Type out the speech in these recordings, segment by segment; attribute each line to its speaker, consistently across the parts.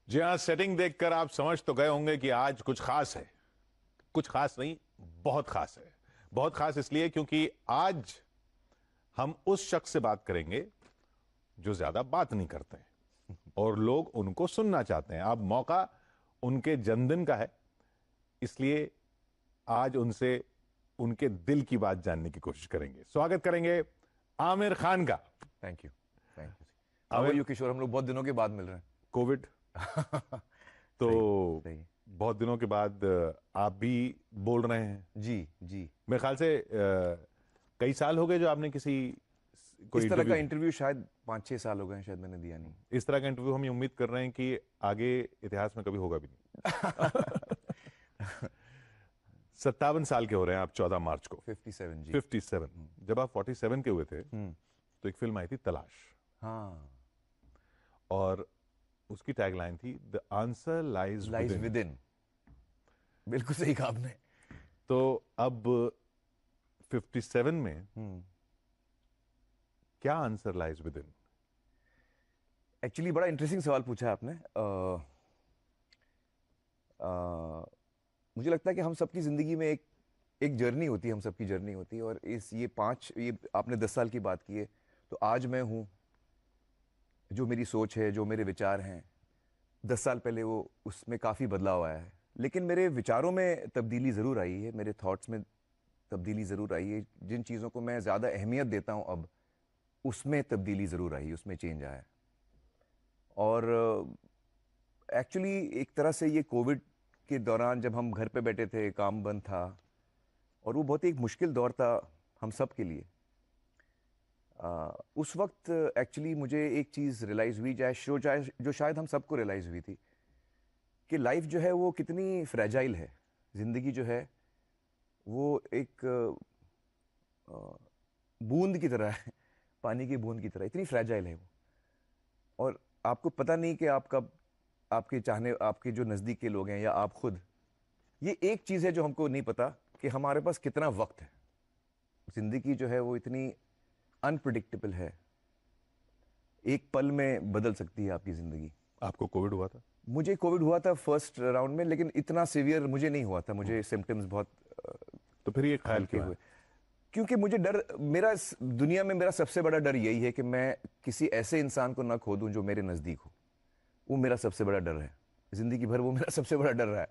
Speaker 1: जी हाँ, सेटिंग देखकर आप समझ तो गए होंगे कि आज कुछ खास है। कुछ खास नहीं, बहुत खास है। बहुत खास इसलिए क्योंकि आज हम उस शख्स से बात करेंगे जो ज्यादा बात नहीं करते हैं और लोग उनको सुनना चाहते हैं। अब मौका उनके जन्मदिन का है, इसलिए आज उनसे उनके दिल की बात जानने की कोशिश करेंगे। स्वागत करेंगे आमिर खान का।
Speaker 2: Thank you. Thank you. How are
Speaker 1: Aamir,
Speaker 2: you Kishore? हम लोग बहुत दिनों के बाद मिल रहे
Speaker 1: कोविड
Speaker 2: हैं। सही।
Speaker 1: तो
Speaker 2: सही।
Speaker 1: बहुत दिनों के बाद आप भी बोल रहे हैं।
Speaker 2: जी जी।
Speaker 1: मेरे ख्याल से कई साल हो गए जो आपने किसी कोई
Speaker 2: इस तरह
Speaker 1: इंटरव्यू,
Speaker 2: का इंटरव्यू शायद 5-6 साल हो गए हैं, शायद मैंने दिया नहीं।
Speaker 1: इस तरह का इंटरव्यू हम ये उम्मीद कर रहे हैं कि आगे इतिहास में कभी होगा भी नहीं। 57 साल के हो रहे हैं आप 14 मार्च को।
Speaker 2: 57 जी।
Speaker 1: 57। जब आप 47 के हुए थे तो एक फिल्म आई थी तलाश,
Speaker 2: हाँ।
Speaker 1: और उसकी टैगलाइन थी the answer lies with
Speaker 2: lies
Speaker 1: in.
Speaker 2: With in. बिल्कुल सही कहा आपने।
Speaker 1: तो अब 57 में क्या answer lies with in?
Speaker 2: Actually बड़ा इंटरेस्टिंग सवाल पूछा है आपने। अ, मुझे लगता है कि हम सबकी जिंदगी में एक एक जर्नी होती है, हम सबकी जर्नी होती है, और इस ये आपने 10 साल की बात की है, तो आज मैं हूँ, जो मेरी सोच है, जो मेरे विचार हैं, 10 साल पहले वो उसमें काफ़ी बदलाव आया है। लेकिन मेरे विचारों में तब्दीली ज़रूर आई है, मेरे थॉट्स में तब्दीली ज़रूर आई है। जिन चीज़ों को मैं ज़्यादा अहमियत देता हूँ अब, उसमें तब्दीली ज़रूर आई, उसमें चेंज आया है। और एक्चुअली एक तरह से ये कोविड के दौरान जब हम घर पे बैठे थे, काम बंद था, और वो बहुत ही एक मुश्किल दौर था हम सब के लिए। उस वक्त एक्चुअली मुझे एक चीज़ रियलाइज़ हुई, जो शायद हम सबको रियलाइज़ हुई थी, कि लाइफ जो है वो कितनी फ्रेजाइल है। ज़िंदगी जो है वो एक बूंद की तरह है, पानी की बूंद की तरह, इतनी फ्रेजाइल है वो। और आपको पता नहीं कि आप कब, आपके जो नज़दीक के लोग हैं या आप खुद, ये एक चीज़ है जो हमको नहीं पता, कि हमारे पास कितना वक्त है। ज़िंदगी जो है वो इतनी अनप्रिडिक्टेबल है, एक पल में बदल सकती है आपकी ज़िंदगी।
Speaker 1: आपको कोविड हुआ था?
Speaker 2: मुझे कोविड हुआ था फर्स्ट राउंड में, लेकिन इतना सिवियर मुझे नहीं हुआ था, मुझे सिम्टम्स बहुत
Speaker 1: तो फिर ये ख्याल
Speaker 2: हल्के
Speaker 1: क्यों है?
Speaker 2: हुए। क्योंकि मुझे डर, दुनिया में मेरा सबसे बड़ा डर यही है कि मैं किसी ऐसे इंसान को ना खो दूं जो मेरे नज़दीक हो। वो मेरा सबसे बड़ा डर है, ज़िंदगी भर वो मेरा सबसे बड़ा डर रहा है।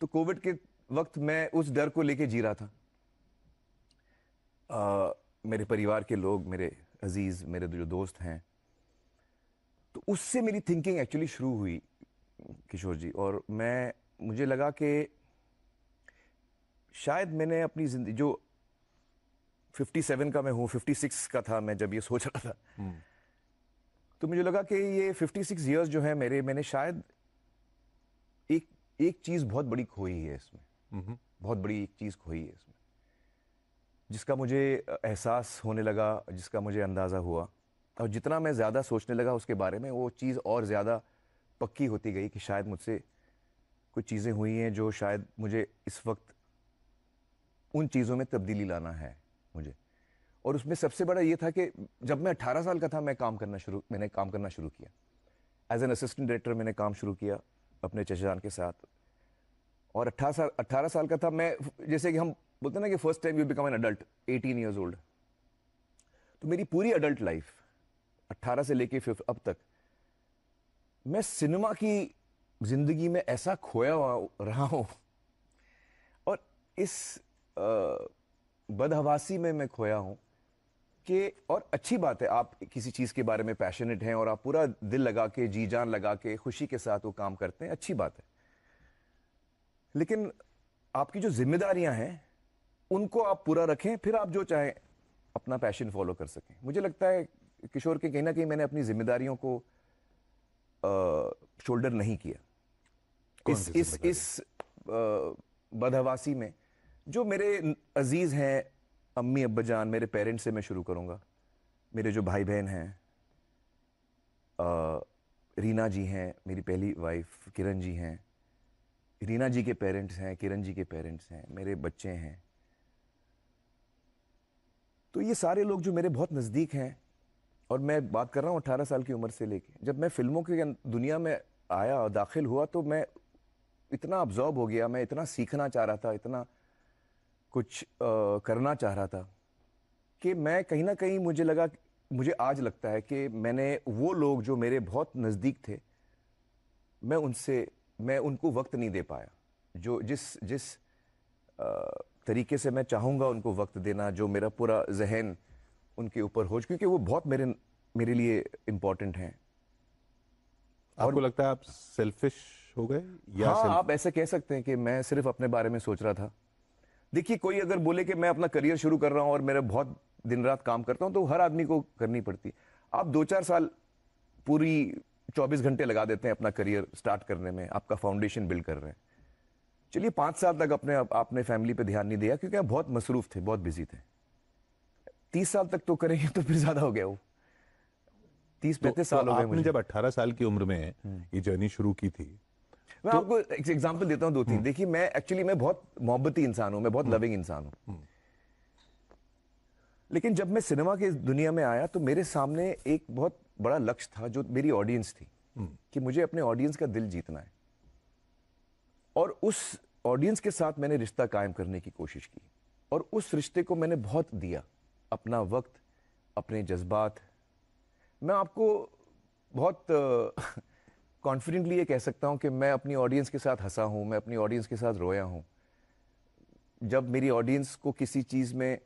Speaker 2: तो कोविड के वक्त मैं उस डर को लेके जी रहा था। मेरे परिवार के लोग, मेरे अजीज़, मेरे जो दोस्त हैं, तो उससे मेरी थिंकिंग एक्चुअली शुरू हुई किशोर जी। और मुझे लगा कि शायद मैंने अपनी जिंदगी जो 57 का मैं हूँ, 56 का था मैं जब ये सोच रहा था, तो मुझे लगा कि ये 56 ईयर्स जो है मैंने शायद एक एक चीज़ बहुत बड़ी खोई है इसमें। बहुत बड़ी एक चीज़ खोई है इसमें, जिसका मुझे एहसास होने लगा, जिसका मुझे अंदाज़ा हुआ। और जितना मैं ज़्यादा सोचने लगा उसके बारे में, वो चीज़ और ज़्यादा पक्की होती गई कि शायद मुझसे कुछ चीज़ें हुई हैं जो शायद मुझे इस वक्त उन चीज़ों में तब्दीली लाना है मुझे। और उसमें सबसे बड़ा ये था कि जब मैं 18 साल का था, मैंने काम करना शुरू किया। एज एन असिस्टेंट डायरेक्टर मैंने काम शुरू किया अपने चचेजान के साथ। और 18 साल का था मैं, जैसे कि हम बोलते हैं ना कि first time you become an adult 18 years old. तो मेरी पूरी अडल्ट लाइफ 18 से लेके फिर अब तक मैं सिनेमा की जिंदगी में ऐसा खोया हुआ रहा हूं, और इस बदहवासी में मैं खोया हूं कि, और अच्छी बात है आप किसी चीज़ के बारे में पैशनेट हैं और आप पूरा दिल लगा के, जी जान लगा के, खुशी के साथ वो काम करते हैं, अच्छी बात है। लेकिन आपकी जो जिम्मेदारियां हैं उनको आप पूरा रखें, फिर आप जो चाहें अपना पैशन फॉलो कर सकें। मुझे लगता है किशोर के कहीं ना कहीं मैंने अपनी जिम्मेदारियों को शोल्डर नहीं किया।
Speaker 1: कौन
Speaker 2: इस
Speaker 1: सी
Speaker 2: इस
Speaker 1: जिम्मेदारी?
Speaker 2: इस बदहवासी में जो मेरे अजीज हैं, अम्मी अब्बाजान, मेरे पेरेंट्स से मैं शुरू करूंगा। मेरे जो भाई बहन हैं, रीना जी हैं, मेरी पहली वाइफ, किरण जी हैं, रीना जी के पेरेंट्स हैं, किरण जी के पेरेंट्स हैं, मेरे बच्चे हैं। तो ये सारे लोग जो मेरे बहुत नज़दीक हैं, और मैं बात कर रहा हूँ 18 साल की उम्र से लेके, जब मैं फिल्मों की दुनिया में आया और दाखिल हुआ तो मैं इतना अब्जॉर्ब हो गया, मैं इतना सीखना चाह रहा था, इतना कुछ करना चाह रहा था कि मैं कहीं ना कहीं मुझे आज लगता है कि मैंने वो लोग जो मेरे बहुत नज़दीक थे, मैं उनको वक्त नहीं दे पाया। जो जिस जिस तरीके से मैं चाहूँगा उनको वक्त देना, जो मेरा पूरा जहन उनके ऊपर हो, क्योंकि वो बहुत मेरे लिए इम्पोर्टेंट हैं।
Speaker 1: आपको लगता है आप सेल्फिश हो गए या
Speaker 2: हाँ, आप ऐसे कह सकते हैं कि मैं सिर्फ अपने बारे में सोच रहा था। देखिए, कोई अगर बोले कि मैं अपना करियर शुरू कर रहा हूं और मेरा बहुत दिन रात काम करता हूं, तो हर आदमी को करनी पड़ती है। आप 2-4 साल पूरी 24 घंटे लगा देते हैं अपना करियर स्टार्ट करने में, आपका फाउंडेशन बिल्ड कर रहे हैं। चलिए 5 साल तक आपने फैमिली पे ध्यान नहीं दिया क्योंकि आप बहुत मसरूफ थे, बहुत बिजी थे। 30 साल तक तो करेंगे तो फिर ज्यादा हो गया वो। 30-35 साल हो गए
Speaker 1: आपने
Speaker 2: मुझे।
Speaker 1: जब 18 साल की उम्र में ये जर्नी शुरू की थी,
Speaker 2: मैं आपको एक एग्जांपल देता हूं 2-3। देखिए, मैं बहुत मोहब्बती इंसान हूं, मैं बहुत लविंग इंसान हूं। लेकिन जब मैं सिनेमा की दुनिया में आया तो मेरे सामने एक बहुत बड़ा लक्ष्य था, जो मेरी ऑडियंस थी, कि मुझे अपने ऑडियंस का दिल जीतना है। और उस ऑडियंस के साथ मैंने रिश्ता कायम करने की कोशिश की, और उस रिश्ते को मैंने बहुत दिया, अपना वक्त, अपने जज्बात। मैं आपको बहुत कॉन्फिडेंटली ये कह सकता हूं कि मैं अपनी ऑडियंस के साथ हंसा हूं, मैं अपनी ऑडियंस के साथ रोया हूं। जब मेरी ऑडियंस को किसी चीज़ में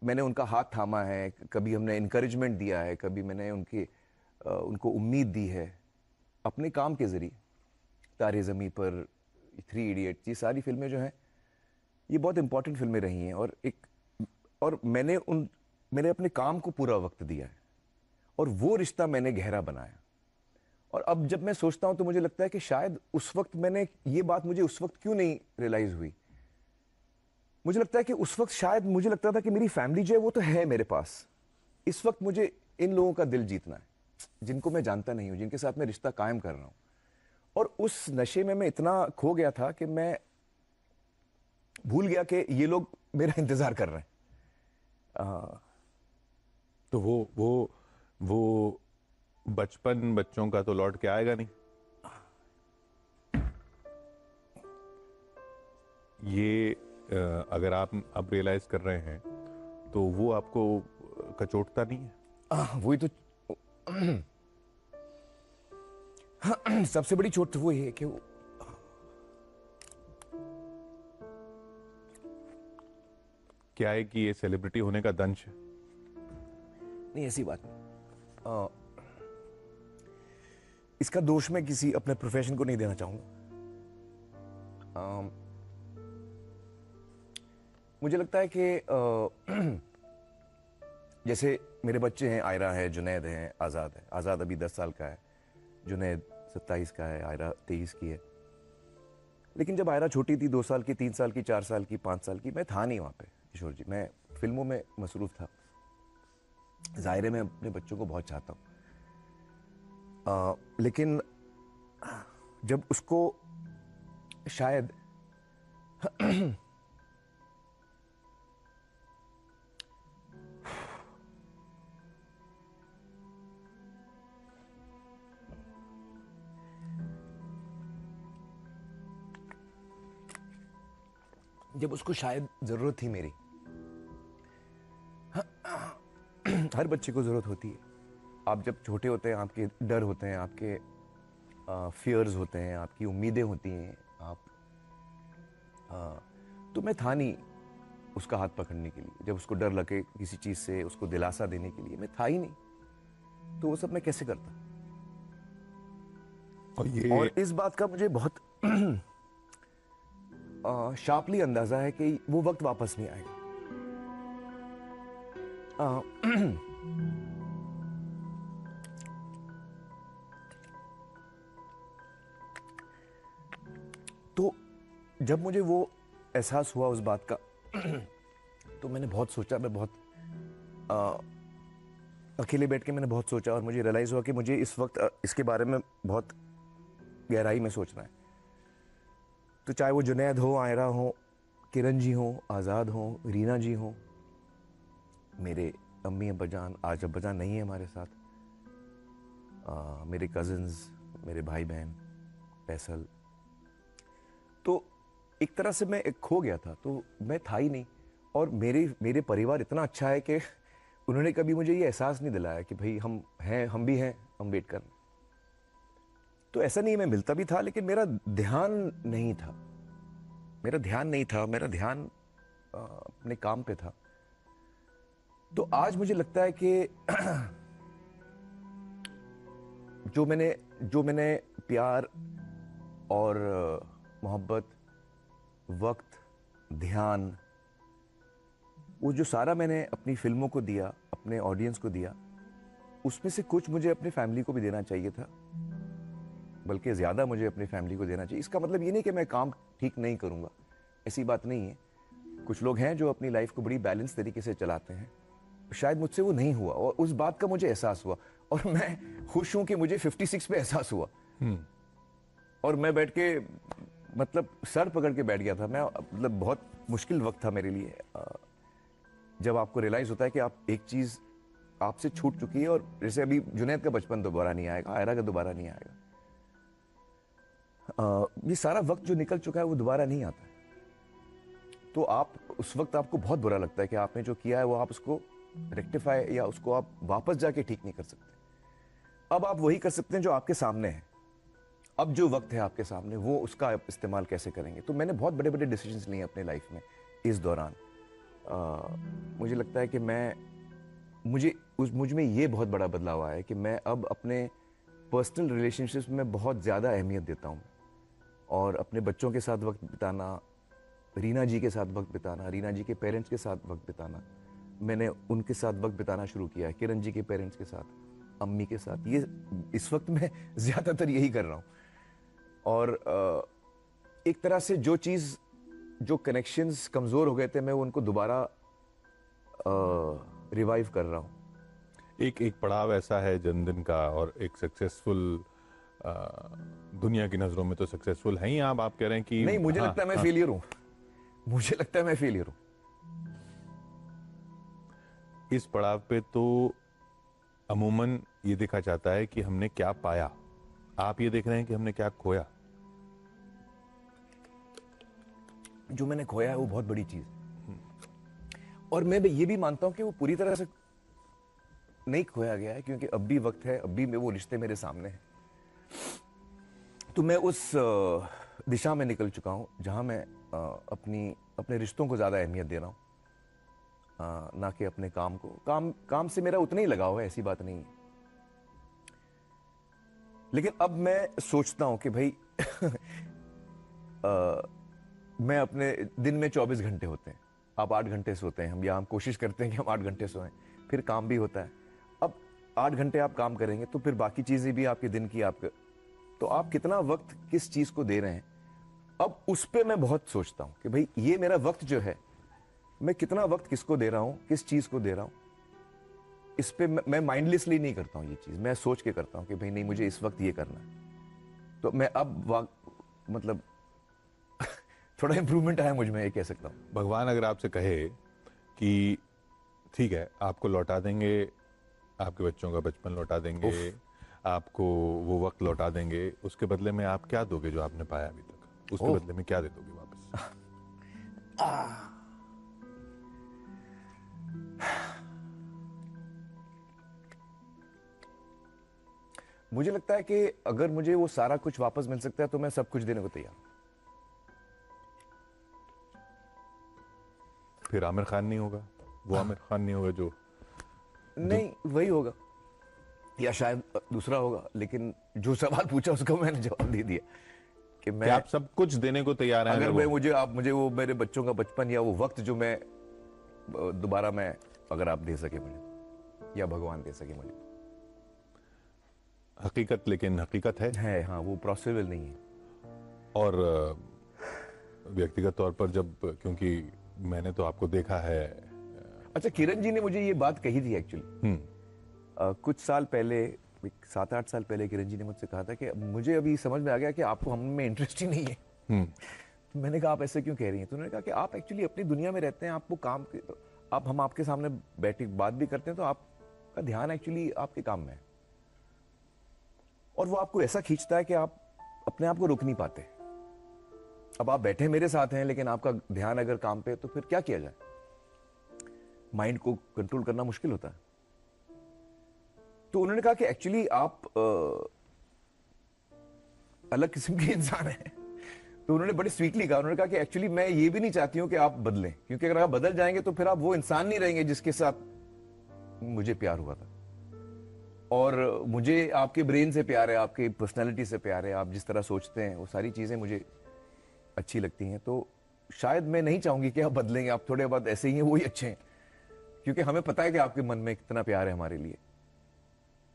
Speaker 2: मैंने उनका हाथ थामा है, कभी हमने इनकरेजमेंट दिया है, कभी मैंने उनको उम्मीद दी है अपने काम के ज़रिए। तारे ज़मीं पर, 3 इडियट्स, ये सारी फिल्में जो हैं, ये बहुत इंपॉर्टेंट फिल्में रही हैं। और मैंने अपने काम को पूरा वक्त दिया है, और वो रिश्ता मैंने गहरा बनाया। और अब जब मैं सोचता हूं तो मुझे लगता है कि शायद उस वक्त ये बात मुझे उस वक्त क्यों नहीं रियलाइज हुई। मुझे लगता है कि उस वक्त शायद मुझे लगता था कि मेरी फैमिली जो है वो तो है मेरे पास। इस वक्त मुझे इन लोगों का दिल जीतना है, जिनको मैं जानता नहीं हूं, जिनके साथ मैं रिश्ता कायम कर रहा हूं। और उस नशे में मैं इतना खो गया था कि मैं भूल गया कि ये लोग मेरा इंतजार कर रहे हैं।
Speaker 1: तो वो बचपन बच्चों का तो लौट के आएगा नहीं। ये अगर आप अब रियलाइज कर रहे हैं तो वो आपको कचोटता नहीं है?
Speaker 2: वही तो सबसे बड़ी चोट तो वो है कि
Speaker 1: क्या है कि ये सेलिब्रिटी होने का दंश है?
Speaker 2: नहीं, ऐसी बात नहीं। इसका दोष मैं किसी अपने प्रोफेशन को नहीं देना चाहूंगा। मुझे लगता है कि जैसे मेरे बच्चे हैं, आयरा है, जुनैद है, आज़ाद है। आज़ाद अभी 10 साल का है, जुनैद 27 का है, आयरा 23 की है। लेकिन जब आयरा छोटी थी, 2 साल की, 3 साल की, 4 साल की, 5 साल की, मैं था नहीं वहाँ पे किशोर जी। मैं फिल्मों में मसरूफ़ था। ज़ाहिर है मैं अपने बच्चों को बहुत चाहता हूँ, लेकिन जब उसको शायद जब उसको शायद ज़रूरत थी मेरी, हर बच्चे को ज़रूरत होती है। आप जब छोटे होते हैं, आपके डर होते हैं, आपके फियर्स होते हैं, आपकी उम्मीदें होती हैं। तो मैं था नहीं उसका हाथ पकड़ने के लिए। जब उसको डर लगे किसी चीज़ से, उसको दिलासा देने के लिए मैं था ही नहीं। तो वो सब मैं कैसे करता? और इस बात का मुझे बहुत शार्पली अंदाजा है कि वो वक्त वापस नहीं आएगा। तो जब मुझे वो एहसास हुआ उस बात का, तो मैंने बहुत सोचा, मैं बहुत अकेले बैठ के मैंने बहुत सोचा, और मुझे रियलाइज़ हुआ कि मुझे इस वक्त इसके बारे में बहुत गहराई में सोचना है। तो चाहे वो जुनैद हो, आयरा हो, किरण जी हो, आज़ाद हो, रीना जी हो, मेरे अम्मी अब्बाजान, आज अब्बाजान नहीं है हमारे साथ, मेरे कज़न्स, मेरे भाई बहन, फैसल। तो एक तरह से मैं खो गया था, तो मैं था ही नहीं। और मेरे परिवार इतना अच्छा है कि उन्होंने कभी मुझे ये एहसास नहीं दिलाया कि भाई हम हैं, हम भी हैं, हम वेट कर रहे हैं। तो ऐसा नहीं, मैं मिलता भी था लेकिन मेरा ध्यान नहीं था, मेरा ध्यान नहीं था, मेरा ध्यान अपने काम पे था। तो आज मुझे लगता है कि जो मैंने प्यार और मोहब्बत, वक्त, ध्यान, वो जो सारा मैंने अपनी फिल्मों को दिया, अपने ऑडियंस को दिया, उसमें से कुछ मुझे अपनी फैमिली को भी देना चाहिए था, बल्कि ज़्यादा मुझे अपनी फैमिली को देना चाहिए। इसका मतलब ये नहीं कि मैं काम ठीक नहीं करूँगा, ऐसी बात नहीं है। कुछ लोग हैं जो अपनी लाइफ को बड़ी बैलेंस तरीके से चलाते हैं, शायद मुझसे वो नहीं हुआ और उस बात का मुझे एहसास हुआ। और मैं खुश हूं कि मुझे 56 पे एहसास हुआ। और मैं बैठ के मतलब सर पकड़ के बैठ गया था मैं, मतलब बहुत मुश्किल वक्त था मेरे लिए। जब आपको रियलाइज होता है कि आप एक चीज आपसे छूट चुकी है, और जैसे अभी जुनैद का बचपन दोबारा नहीं आएगा, आयरा का दोबारा नहीं आएगा, ये सारा वक्त जो निकल चुका है वो दोबारा नहीं आता है। तो आप उस वक्त आपको बहुत बुरा लगता है कि आपने जो किया है वो आप उसको रेक्टिफाई या उसको आप वापस जाके ठीक नहीं कर सकते। अब आप वही कर सकते हैं जो आपके सामने है। अब जो वक्त है आपके सामने, वो उसका आप इस्तेमाल कैसे करेंगे। तो मैंने बहुत बड़े बड़े डिसीजंस लिए अपने लाइफ में इस दौरान। मुझे लगता है कि मुझ में ये बहुत बड़ा बदलाव आया है कि मैं अब अपने पर्सनल रिलेशनशिप्स में बहुत ज़्यादा अहमियत देता हूँ। और अपने बच्चों के साथ वक्त बिताना, रीना जी के साथ वक्त बिताना, रीना जी के पेरेंट्स के साथ वक्त बिताना, मैंने उनके साथ वक्त बिताना शुरू किया है। किरण जी के पेरेंट्स के साथ, अम्मी के साथ, ये इस वक्त मैं ज़्यादातर यही कर रहा हूँ। और एक तरह से जो कनेक्शंस कमज़ोर हो गए थे, मैं उनको दोबारा रिवाइव कर रहा हूँ।
Speaker 1: एक पड़ाव ऐसा है जन्मदिन का, और एक सक्सेसफुल, दुनिया की नजरों में तो सक्सेसफुल हैं ही आप कह रहे हैं कि
Speaker 2: नहीं, मुझे लगता है मैं फेलियर हूँ। मुझे लगता है मैं फेलियर हूँ
Speaker 1: इस पड़ाव पे तो अमूमन ये देखा जाता है कि हमने क्या पाया। आप ये देख रहे हैं कि हमने क्या खोया।
Speaker 2: जो मैंने खोया है वो बहुत बड़ी चीज है। और मैं ये भी मानता हूं कि वो पूरी तरह से नहीं खोया गया है, क्योंकि अब भी वक्त है, अब भी वो रिश्ते मेरे सामने हैं। तो मैं उस दिशा में निकल चुका हूं जहां मैं अपने रिश्तों को ज्यादा अहमियत दे रहा हूं, ना कि अपने काम को। काम से मेरा उतना ही लगाव है, ऐसी बात नहीं है। लेकिन अब मैं सोचता हूं कि भाई मैं अपने दिन में 24 घंटे होते हैं, आप 8 घंटे सोते हैं, हम कोशिश करते हैं कि हम 8 घंटे सोएं, फिर काम भी होता है। अब 8 घंटे आप काम करेंगे तो फिर बाकी चीजें भी आपके दिन की आपके, तो आप कितना वक्त किस चीज को दे रहे हैं, अब उस पर मैं बहुत सोचता हूं कि भाई ये मेरा वक्त जो है, मैं कितना वक्त किसको दे रहा हूं, किस चीज को दे रहा हूं। इस पे मैं माइंडलेसली नहीं करता हूं ये चीज, मैं सोच के करता हूं कि भाई नहीं, मुझे इस वक्त ये करना है। तो मैं अब मतलब थोड़ा इंप्रूवमेंट आया मुझ में, ये कह सकता हूं।
Speaker 1: भगवान अगर आपसे कहे कि ठीक है, आपको लौटा देंगे, आपके बच्चों का बचपन लौटा देंगे, आपको वो वक्त लौटा देंगे, उसके बदले में आप क्या दोगे जो आपने पाया अभी तक? उसके बदले में क्या दे दोगे वापस?
Speaker 2: मुझे लगता है कि अगर मुझे वो सारा कुछ वापस मिल सकता है तो मैं सब कुछ देने को तैयार हूं।
Speaker 1: फिर आमिर खान नहीं होगा, वो आमिर खान नहीं होगा जो
Speaker 2: नहीं, वही होगा या शायद दूसरा होगा। लेकिन जो सवाल पूछा उसका मैंने जवाब दे दिया कि मैं,
Speaker 1: आप सब कुछ देने को तैयार हैं।
Speaker 2: अगर मुझे वो मेरे बच्चों का बचपन या वो वक्त जो मैं दोबारा मैं, अगर आप दे सके मुझे, या भगवान दे सके मुझे।
Speaker 1: हकीकत, लेकिन हकीकत है
Speaker 2: हाँ, वो पॉसिबल नहीं है।
Speaker 1: और व्यक्तिगत तौर पर जब, क्योंकि मैंने तो आपको देखा है।
Speaker 2: अच्छा, किरण जी ने मुझे ये बात कही थी एक्चुअली कुछ साल पहले, 7-8 साल पहले किरण जी ने मुझसे कहा था कि मुझे अभी समझ में आ गया कि आपको हम में इंटरेस्ट ही नहीं है। तो मैंने कहा आप ऐसे क्यों कह रही हैं? तो उन्होंने कहा कि आप एक्चुअली अपनी दुनिया में रहते हैं, आपको काम तो आप, हम आपके सामने बैठे बात भी करते हैं तो आपका ध्यान एक्चुअली आपके काम में है। और वो आपको ऐसा खींचता है कि आप अपने आप को रोक नहीं पाते। अब आप बैठे मेरे साथ हैं लेकिन आपका ध्यान अगर काम पे है तो फिर क्या किया जाए? माइंड को कंट्रोल करना मुश्किल होता है। तो उन्होंने कहा कि एक्चुअली आप अलग किस्म के इंसान हैं। तो उन्होंने बड़े स्वीटली कहा, उन्होंने कहा कि एक्चुअली मैं ये भी नहीं चाहती हूं कि आप बदलें, क्योंकि अगर आप बदल जाएंगे तो फिर आप वो इंसान नहीं रहेंगे जिसके साथ मुझे प्यार हुआ था। और मुझे आपके ब्रेन से प्यार है, आपकी पर्सनैलिटी से प्यार है, आप जिस तरह सोचते हैं वो सारी चीजें मुझे अच्छी लगती हैं। तो शायद मैं नहीं चाहूंगी कि आप बदलेंगे, आप थोड़े बहुत ऐसे ही हैं, वो ही अच्छे हैं, क्योंकि हमें पता है कि आपके मन में कितना प्यार है हमारे लिए।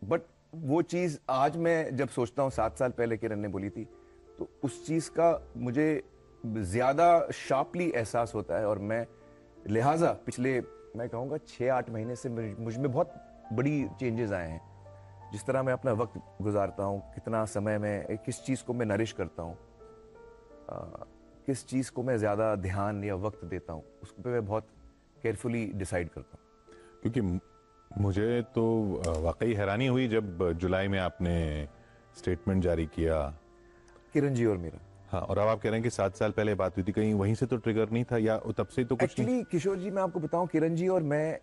Speaker 2: बट वो चीज आज मैं जब सोचता हूँ 7 साल पहले किरण ने बोली थी, तो उस चीज का मुझे ज्यादा शार्पली एहसास होता है। और मैं लिहाजा पिछले मैं कहूँगा 6-8 महीने से मुझ में बहुत बड़ी चेंजेस आए हैं। जिस तरह मैं अपना वक्त गुजारता हूँ, कितना समय मैं किस चीज़ को मैं नरिश करता हूँ, किस चीज़ को मैं ज़्यादा ध्यान या वक्त देता हूँ, उस पर मैं बहुत केयरफुली डिसाइड करता हूँ।
Speaker 1: क्योंकि मुझे तो वाकई हैरानी हुई जब जुलाई में आपने स्टेटमेंट जारी किया,
Speaker 2: किरण जी और मेरा।
Speaker 1: हाँ, और अब आप कह रहे हैं कि 7 साल पहले बात हुई थी, कहीं वहीं से तो ट्रिगर नहीं था या तब से तो कुछ नहीं?
Speaker 2: एक्चुअली किशोर जी, मैं आपको बताऊं, किरण जी और मैं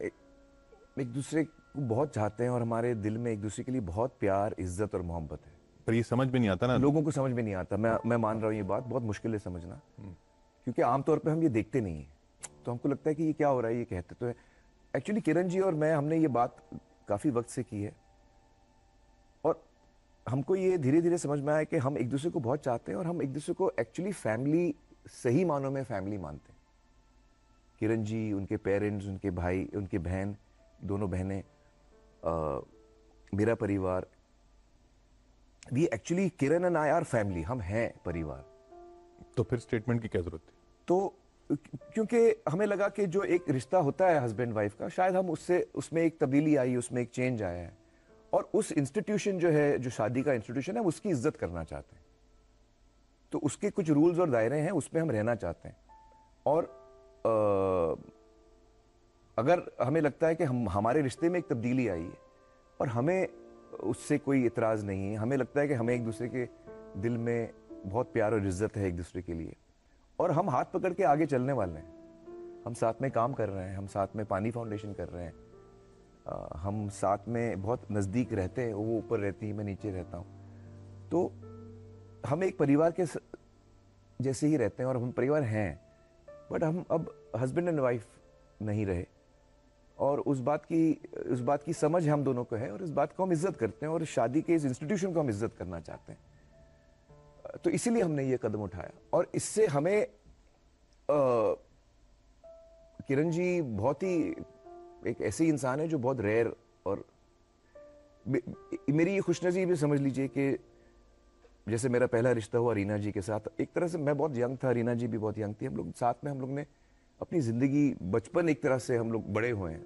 Speaker 2: एक दूसरे को बहुत चाहते हैं और हमारे दिल में एक दूसरे के लिए बहुत प्यार, इज्जत और मोहब्बत है।
Speaker 1: पर ये समझ में नहीं आता ना
Speaker 2: लोगों को, समझ में नहीं आता। मैं मान रहा हूँ ये बात बहुत मुश्किल है समझना, क्योंकि आमतौर पे हम ये देखते नहीं है, तो हमको लगता है कि ये क्या हो रहा है, ये कहते तो है। एक्चुअली किरण जी और मैं, हमने ये बात काफी वक्त से की है और हमको ये धीरे धीरे समझ में आया कि हम एक दूसरे को बहुत चाहते हैं और हम एक दूसरे को एक्चुअली फैमिली, सही मानों में फैमिली मानते हैं। किरण जी, उनके पेरेंट्स, उनके भाई, उनकी बहन, दोनों बहनें, मेरा परिवार, we actually Kiran and I are family, हम हैं परिवार।
Speaker 1: तो फिर स्टेटमेंट की क्या जरूरत थी?
Speaker 2: तो क्योंकि हमें लगा कि जो एक रिश्ता होता है हस्बैंड वाइफ का, शायद हम उसमें एक तब्दीली आई, उसमें एक चेंज आया है, और उस इंस्टीट्यूशन जो है, जो शादी का इंस्टीट्यूशन है, उसकी इज्जत करना चाहते हैं। तो उसके कुछ रूल्स और दायरे हैं, उसमें हम रहना चाहते हैं। और अगर हमें लगता है कि हमारे रिश्ते में एक तब्दीली आई है और हमें उससे कोई इतराज नहीं है, हमें लगता है कि हमें एक दूसरे के दिल में बहुत प्यार और इज्जत है एक दूसरे के लिए, और हम हाथ पकड़ के आगे चलने वाले हैं, हम साथ में काम कर रहे हैं, हम साथ में पानी फाउंडेशन कर रहे हैं, हम साथ में बहुत नज़दीक रहते हैं, वो ऊपर रहती है, मैं नीचे रहता हूँ, तो हम एक परिवार के जैसे ही रहते हैं और हम परिवार हैं। बट हम अब हस्बैंड एंड वाइफ नहीं रहे, और उस बात की समझ हम दोनों को है, और इस बात को हम इज्जत करते हैं, और शादी के इस इंस्टीट्यूशन को हम इज्जत करना चाहते हैं। तो इसीलिए हमने ये कदम उठाया, और इससे हमें किरण जी बहुत ही एक ऐसी इंसान है जो बहुत रेयर, और मेरी ये खुशनसीबी समझ लीजिए कि जैसे मेरा पहला रिश्ता हुआ रीना जी के साथ, एक तरह से मैं बहुत यंग था, रीना जी भी बहुत यंग थी, हम लोग साथ में, हम लोग ने अपनी जिंदगी, बचपन एक तरह से हम लोग बड़े हुए हैं,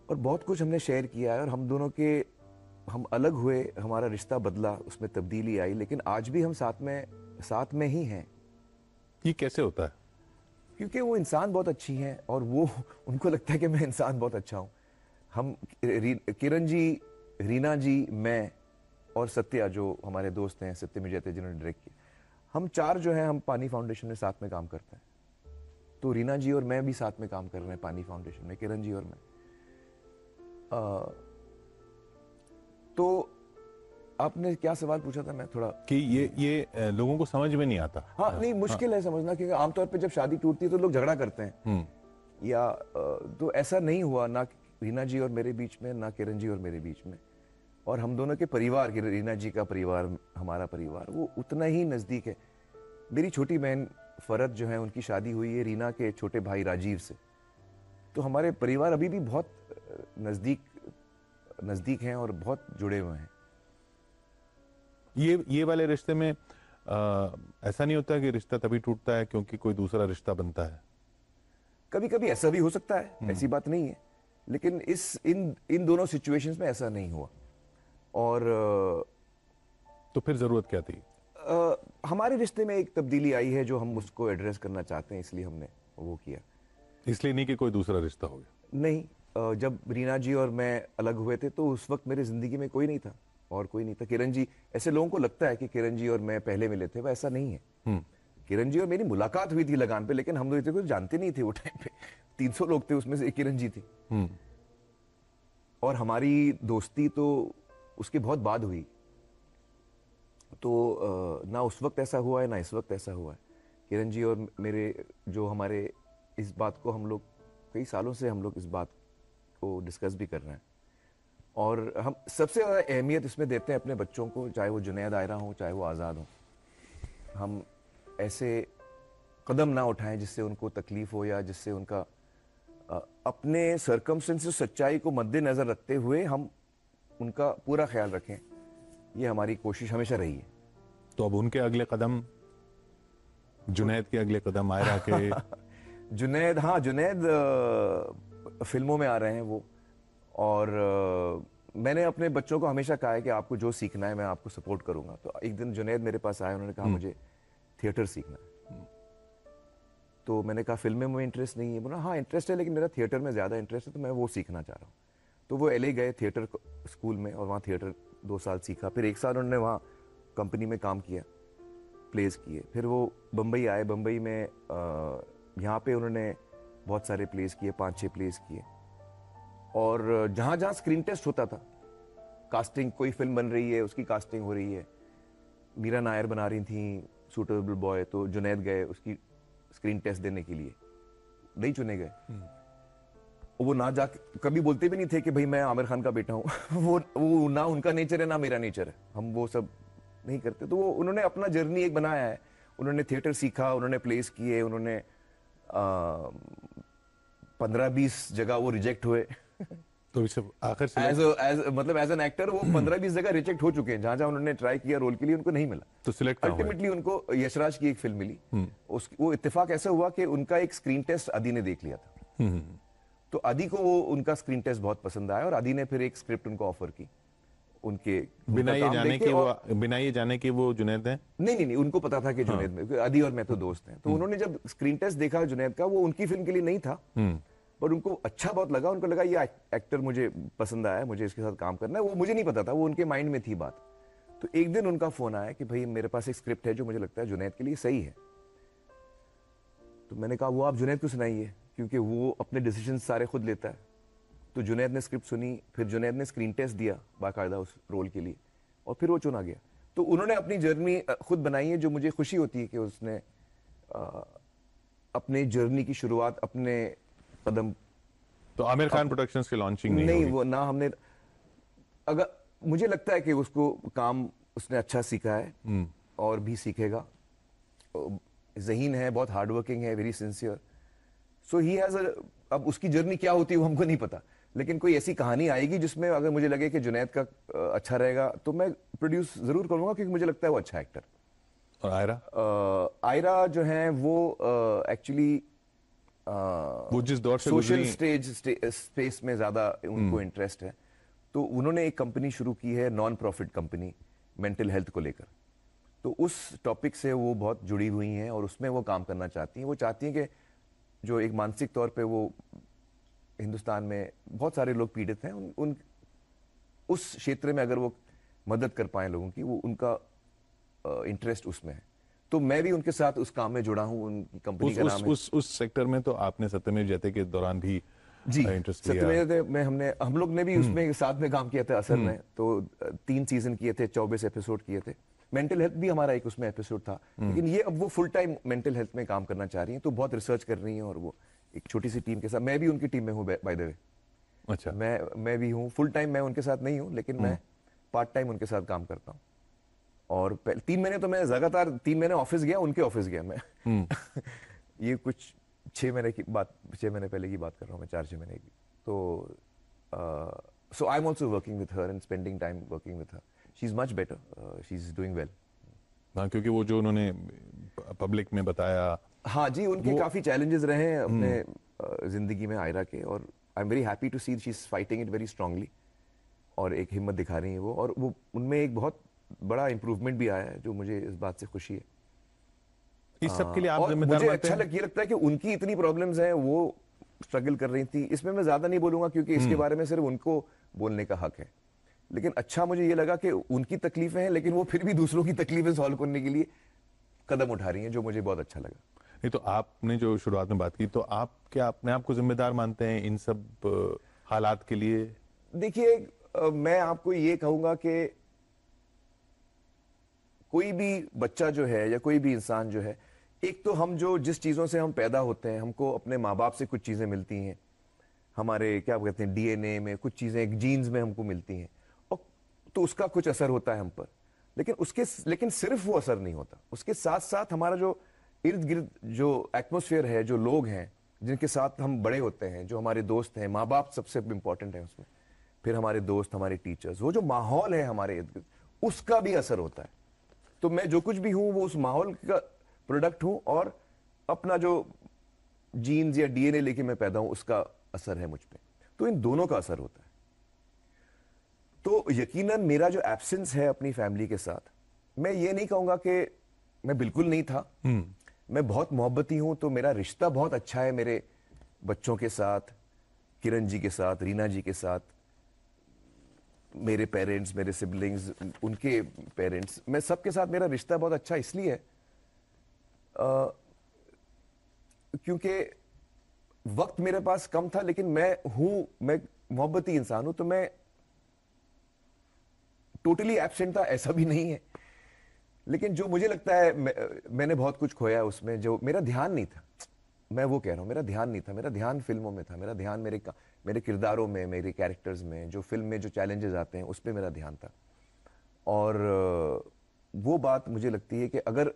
Speaker 2: और बहुत कुछ हमने शेयर किया है, और हम दोनों के, हम अलग हुए, हमारा रिश्ता बदला, उसमें तब्दीली आई, लेकिन आज भी हम साथ में ही हैं।
Speaker 1: ये कैसे होता है?
Speaker 2: क्योंकि वो इंसान बहुत अच्छी हैं, और वो, उनको लगता है कि मैं इंसान बहुत अच्छा हूं। हम किरण जी, रीना जी, मैं और सत्या जो हमारे दोस्त हैं, सत्य मिजयते जिन्होंने डायरेक्ट किया, हम 4 जो हैं, हम पानी फाउंडेशन में साथ में काम करते हैं। तो रीना जी और मैं भी साथ में काम कर रहे हैं पानी फाउंडेशन में, किरण जी और मैं। तो आपने क्या सवाल पूछा था? मैं थोड़ा
Speaker 1: कि ये लोगों को समझ में नहीं आता।
Speaker 2: हाँ, नहीं, मुश्किल है समझना, क्योंकि आमतौर पे जब शादी टूटती है तो लोग झगड़ा करते हैं, या तो ऐसा नहीं हुआ, ना रीना जी और मेरे बीच में, ना किरण जी और मेरे बीच में। और हम दोनों के परिवार, की रीना जी का परिवार, हमारा परिवार, वो उतना ही नजदीक है। मेरी छोटी बहन फरत जो है, उनकी शादी हुई है रीना के छोटे भाई राजीव से। तो हमारे परिवार अभी भी बहुत नजदीक हैं और बहुत जुड़े हुए हैं।
Speaker 1: ये वाले रिश्ते में ऐसा नहीं होता कि रिश्ता तभी टूटता है क्योंकि कोई दूसरा रिश्ता बनता है?
Speaker 2: कभी कभी ऐसा भी हो सकता है, ऐसी बात नहीं है, लेकिन इन दोनों सिचुएशंस में ऐसा नहीं हुआ। और
Speaker 1: तो फिर जरूरत क्या थी?
Speaker 2: हमारे रिश्ते में एक तब्दीली आई है जो हम उसको एड्रेस करना चाहते हैं, इसलिए हमने वो किया।
Speaker 1: इसलिए नहीं कि कोई दूसरा रिश्ता हो गया?
Speaker 2: नहीं, जब रीना जी और मैं अलग हुए थे तो उस वक्त मेरी जिंदगी में कोई नहीं था। और कोई नहीं था। किरण जी, ऐसे लोगों को लगता है कि किरण जी और मैं पहले मिले थे, वैसा नहीं है। किरण जी और मेरी मुलाकात हुई थी लगान पे, लेकिन हम लोग इतने जानते नहीं थे वो टाइम पे। 300 लोग थे, उसमें से एक किरण जी थे। और हमारी दोस्ती तो उसके बहुत बाद हुई। तो ना उस वक्त ऐसा हुआ है, ना इस वक्त ऐसा हुआ है। किरण जी और मेरे जो हमारे, इस बात को हम लोग कई सालों से हम लोग इस बात को डिस्कस भी कर रहे हैं। और हम सबसे ज़्यादा अहमियत इसमें देते हैं अपने बच्चों को, चाहे वो जुनैद आयरा हो, चाहे वो आज़ाद हो। हम ऐसे कदम ना उठाएं जिससे उनको तकलीफ हो, या जिससे उनका अपने सर्कमस्टेंसेस, सच्चाई को मद्देनजर रखते हुए हम उनका पूरा ख्याल रखें। ये हमारी कोशिश हमेशा रही है।
Speaker 1: तो अब उनके अगले कदम, जुनैद के अगले कदम, आयरा के?
Speaker 2: जुनैद, हाँ, जुनैद फिल्मों में आ रहे हैं वो। और मैंने अपने बच्चों को हमेशा कहा है कि आपको जो सीखना है मैं आपको सपोर्ट करूंगा। तो एक दिन जुनैद मेरे पास आए, उन्होंने कहा मुझे थिएटर सीखना है। तो मैंने कहा फिल्में में इंटरेस्ट नहीं है। बोला हाँ इंटरेस्ट है, लेकिन मेरा थिएटर में ज़्यादा इंटरेस्ट है, तो मैं वो सीखना चाह रहा हूँ। तो वो LA गए थिएटर स्कूल में, और वहाँ थिएटर 2 साल सीखा। फिर 1 साल उन्होंने वहाँ कंपनी में काम किया, प्लेस किए। फिर वो बम्बई आए। बम्बई में यहाँ पे उन्होंने बहुत सारे प्लेस किए, 5-6 प्लेस किए। और जहाँ जहाँ स्क्रीन टेस्ट होता था, कास्टिंग, कोई फिल्म बन रही है उसकी कास्टिंग हो रही है, मीरा नायर बना रही थी सूटेबल बॉय, तो जुनैद गए उसकी स्क्रीन टेस्ट देने के लिए, नहीं चुने गए। वो ना जा, कभी बोलते भी नहीं थे कि भाई मैं आमिर खान का बेटा हूँ। वो ना उनका नेचर है, ना मेरा नेचर है, हम वो सब नहीं करते। तो वो उन्होंने अपना जर्नी एक बनाया है। उन्होंने थिएटर सीखा, उन्होंने प्लेस किए, उन्होंने 15-20 जगह वो रिजेक्ट हुए।
Speaker 1: तो इसे आखिर से
Speaker 2: मतलब एज एन एक्टर वो 15-20 जगह रिजेक्ट हो चुके हैं। जहां जहां उन्होंने ट्राई किया रोल के लिए, उनको नहीं मिला।
Speaker 1: तो सिलेक्ट
Speaker 2: अल्टीमेटली उनको यशराज की एक फिल्म मिली। वो इत्तेफाक ऐसा हुआ कि उनका एक स्क्रीन टेस्ट आदि ने देख लिया था। तो आदि को वो उनका स्क्रीन टेस्ट बहुत पसंद आया, और आदि ने फिर एक स्क्रिप्ट उनको ऑफर की। उनके
Speaker 1: बिना ये जाने कि वो जुनैद हैं?
Speaker 2: नहीं, उनको पता था कि जुनैद में, आदि और मैं तो दोस्त हैं। तो उन्होंने जब स्क्रीन टेस्ट देखा जुनैद का, वो उनकी फिल्म के लिए नहीं था, पर उनको अच्छा बहुत लगा। उनको लगा ये एक्टर मुझे पसंद आया, मुझे इसके साथ काम करना है। वो मुझे नहीं पता था, वो उनके माइंड में थी बात। तो एक दिन उनका फोन आया कि भाई मेरे पास एक स्क्रिप्ट है जो मुझे लगता है जुनैद के लिए सही है। तो मैंने कहा वो आप जुनैद को सुनाइए, क्योंकि वो अपने डिसीजन सारे खुद लेता है। तो जुनैद ने स्क्रिप्ट सुनी, फिर जुनैद ने स्क्रीन टेस्ट दिया बाकायदा उस रोल के लिए, और फिर वो चुना गया। तो उन्होंने अपनी जर्नी खुद बनाई है, जो मुझे खुशी होती है कि उसने अपने जर्नी की शुरुआत अपने कदम।
Speaker 1: तो आमिर खान प्रोडक्शंस की लॉन्चिंग नहीं
Speaker 2: वो ना हमने, अगर मुझे लगता है कि उसको काम उसने अच्छा सीखा है और भी सीखेगा। ज़हीन है, बहुत हार्ड वर्किंग है, very sincere. So he has, अब उसकी जर्नी क्या होती है वो हमको नहीं पता, लेकिन कोई ऐसी कहानी आएगी जिसमें अगर मुझे लगे कि जुनैद का अच्छा रहेगा तो मैं प्रोड्यूस जरूर करूंगा, क्योंकि मुझे लगता है वो अच्छा एक्टर।
Speaker 1: और
Speaker 2: आयरा जो है वो एक्चुअली
Speaker 1: वो जिस दौर से
Speaker 2: सोशल स्पेस में ज्यादा उनको इंटरेस्ट है। तो उन्होंने एक कंपनी शुरू की है, non profit company, mental health को लेकर। तो उस टॉपिक से वो बहुत जुड़ी हुई हैं और उसमें वो काम करना चाहती हैं। वो चाहती हैं कि जो एक मानसिक तौर पे वो हिंदुस्तान में बहुत सारे लोग पीड़ित हैं, उन उस क्षेत्र में अगर वो मदद कर पाए लोगों की, वो उनका इंटरेस्ट उसमें है। तो मैं भी उनके साथ उस काम में जुड़ा हूं। उनकी कंपनी का नाम है
Speaker 1: उस सेक्टर में। तो आपने सत्यमेव जयते के दौरान भी
Speaker 2: जी
Speaker 1: इंटरेस्ट लिया?
Speaker 2: सत्यमेव में हम लोग ने भी उसमें साथ में काम किया था असल में। तो 3 सीजन किए थे, 24 एपिसोड किए थे। मेंटल हेल्थ भी हमारा एक उसमें एपिसोड था, लेकिन ये अब वो फुल टाइम मेंटल हेल्थ में काम करना चाह रही हैं। तो बहुत रिसर्च कर रही हैं, और वो एक छोटी सी टीम के साथ, मैं भी उनकी टीम में हूँ बाय द वे।
Speaker 1: अच्छा।
Speaker 2: मैं भी हूँ, फुल टाइम मैं उनके साथ नहीं हूँ, लेकिन मैं पार्ट टाइम उनके साथ काम करता हूँ। और 3 महीने तो मैं लगातार 3 महीने ऑफिस गया, उनके ऑफिस गया मैं। ये कुछ 6 महीने पहले की बात कर रहा हूँ मैं, 4-6 महीने की। तो so I am also working with her and spending time working with her. She is much better, she is doing well.
Speaker 1: हाँ, क्योंकि वो जो उन्होंने पब्लिक में बताया,
Speaker 2: हाँ जी, उनके काफी चैलेंजेस रहे हैं अपने जिंदगी में आयरा के, और I am very happy to see she is fighting it very strongly, और एक हिम्मत दिखा रही है वो। और वो उनमें एक बहुत बड़ा इंप्रूवमेंट भी आया है, जो मुझे इस बात से खुशी है।
Speaker 1: इस सब के लिए आप जिम्मेदार
Speaker 2: मुझे
Speaker 1: मानते
Speaker 2: अच्छा
Speaker 1: हैं?
Speaker 2: ये लगता है कि उनकी इतनी प्रॉब्लम्स हैं, वो स्ट्रगल कर रही थी। इसमें मैं ज्यादा नहीं बोलूंगा, क्योंकि इसके बारे में सिर्फ उनको बोलने का हक है। लेकिन अच्छा मुझे ये लगा कि उनकी तकलीफें हैं, लेकिन वो फिर भी दूसरों की तकलीफें सॉल्व करने के लिए कदम उठा रही हैं, जो मुझे बहुत अच्छा लगा।
Speaker 1: नहीं तो आपने जो शुरुआत में बात की, तो आप क्या अपने आप को जिम्मेदार मानते हैं इन सब हालात के लिए?
Speaker 2: देखिए, मैं आपको ये कहूंगा कि कोई भी बच्चा जो है या कोई भी इंसान जो है, एक तो हम जो जिस चीज़ों से हम पैदा होते हैं, हमको अपने माँ बाप से कुछ चीज़ें मिलती हैं, हमारे क्या कहते हैं डीएनए में कुछ चीज़ें, जीन्स में हमको मिलती हैं, और तो उसका कुछ असर होता है हम पर। लेकिन सिर्फ वो असर नहीं होता, उसके साथ साथ हमारा जो इर्द गिर्द जो एटमोसफियर है, जो लोग हैं जिनके साथ हम बड़े होते हैं, जो हमारे दोस्त हैं, माँ बाप सबसे इंपॉर्टेंट है उसमें, फिर हमारे दोस्त, हमारे टीचर्स, वो जो माहौल है हमारे इर्द गिर्द, उसका भी असर होता है। तो मैं जो कुछ भी हूं वो उस माहौल का प्रोडक्ट हूं, और अपना जो जीन्स या डीएनए लेके मैं पैदा हूं उसका असर है मुझ पे। तो इन दोनों का असर होता है। तो यकीनन मेरा जो एब्सेंस है अपनी फैमिली के साथ, मैं ये नहीं कहूंगा कि मैं बिल्कुल नहीं था। मैं बहुत मोहब्बती हूं, तो मेरा रिश्ता बहुत अच्छा है मेरे बच्चों के साथ, किरण जी के साथ, रीना जी के साथ, मेरे पेरेंट्स, मेरे सिबलिंग्स, उनके पेरेंट्स, मैं सबके साथ मेरा रिश्ता बहुत अच्छा इसलिए है क्योंकि वक्त मेरे पास कम था, लेकिन मैं मोहब्बती इंसान हूं, तो मैं टोटली एब्सेंट था ऐसा भी नहीं है। लेकिन जो मुझे लगता है मैंने बहुत कुछ खोया उसमें, जो मेरा ध्यान नहीं था, मैं वो कह रहा हूं, मेरा ध्यान नहीं था। मेरा ध्यान फिल्मों में था, मेरा ध्यान मेरे किरदारों में, मेरे कैरेक्टर्स में, जो फिल्म में जो चैलेंजेस आते हैं उस पर मेरा ध्यान था। और वो बात मुझे लगती है कि अगर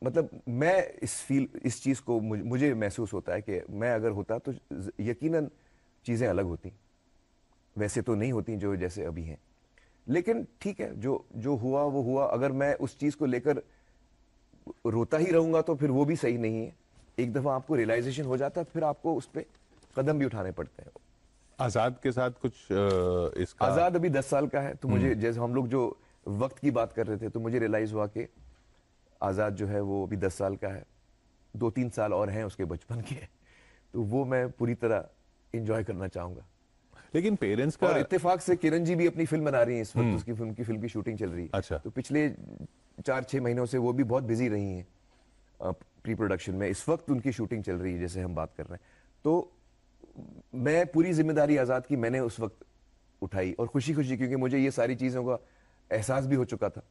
Speaker 2: मतलब मैं इस चीज को मुझे महसूस होता है कि मैं अगर होता तो यकीनन चीजें अलग होती, वैसे तो नहीं होती जो जैसे अभी हैं। लेकिन ठीक है, जो हुआ वो हुआ। अगर मैं उस चीज को लेकर रोता ही रहूंगा तो फिर वो भी सही नहीं है। एक दफा आपको रियलाइजेशन हो जाता है, फिर आपको उस पर कदम भी उठाने पड़ते हैं।
Speaker 1: आजाद के साथ कुछ इसका?
Speaker 2: आजाद अभी 10 साल का है, तो मुझे, जैसे हम लोग जो वक्त की बात कर रहे थे, तो मुझे रियलाइज हुआ कि आजाद जो है वो अभी 10 साल का है, 2-3 साल और हैं उसके बचपन के, तो वो मैं पूरी तरह एंजॉय करना चाहूंगा।
Speaker 1: लेकिन पेरेंट्स का,
Speaker 2: और इत्तेफाक से किरण जी भी अपनी फिल्म बना रही हैं इस वक्त, उसकी फिल्म की शूटिंग चल रही है।
Speaker 1: अच्छा।
Speaker 2: तो पिछले 4-6 महीनों से वो भी बहुत बिजी रही हैं प्री प्रोडक्शन में। इस वक्त उनकी शूटिंग चल रही है जैसे हम बात कर रहे हैं। तो मैं पूरी जिम्मेदारी आजाद की मैंने उस वक्त उठाई, और खुशी खुशी, क्योंकि मुझे ये सारी चीजों का एहसास भी हो चुका था।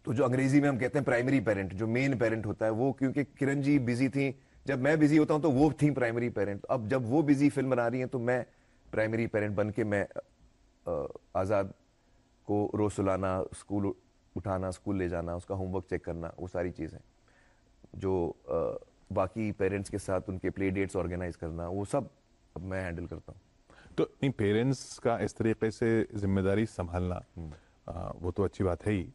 Speaker 2: तो जो अंग्रेजी में हम कहते हैं प्राइमरी पेरेंट, जो मेन पेरेंट होता है वो, क्योंकि किरण जी बिजी थी, जब मैं बिजी होता हूं तो वो थी प्राइमरी पेरेंट। अब जब वो बिजी फिल्म बना रही हैं तो मैं प्राइमरी पेरेंट बन के मैं आजाद को रोज सुलाना, स्कूल उठाना, स्कूल ले जाना, उसका होमवर्क चेक करना, वो सारी चीजें जो बाकी पेरेंट्स के साथ उनके प्ले डेट्स ऑर्गेनाइज करना, वो सब अब मैं हैंडल करता हूँ।
Speaker 1: तो नहीं, पेरेंट्स का इस तरीके से जिम्मेदारी संभालना वो तो अच्छी बात है ही,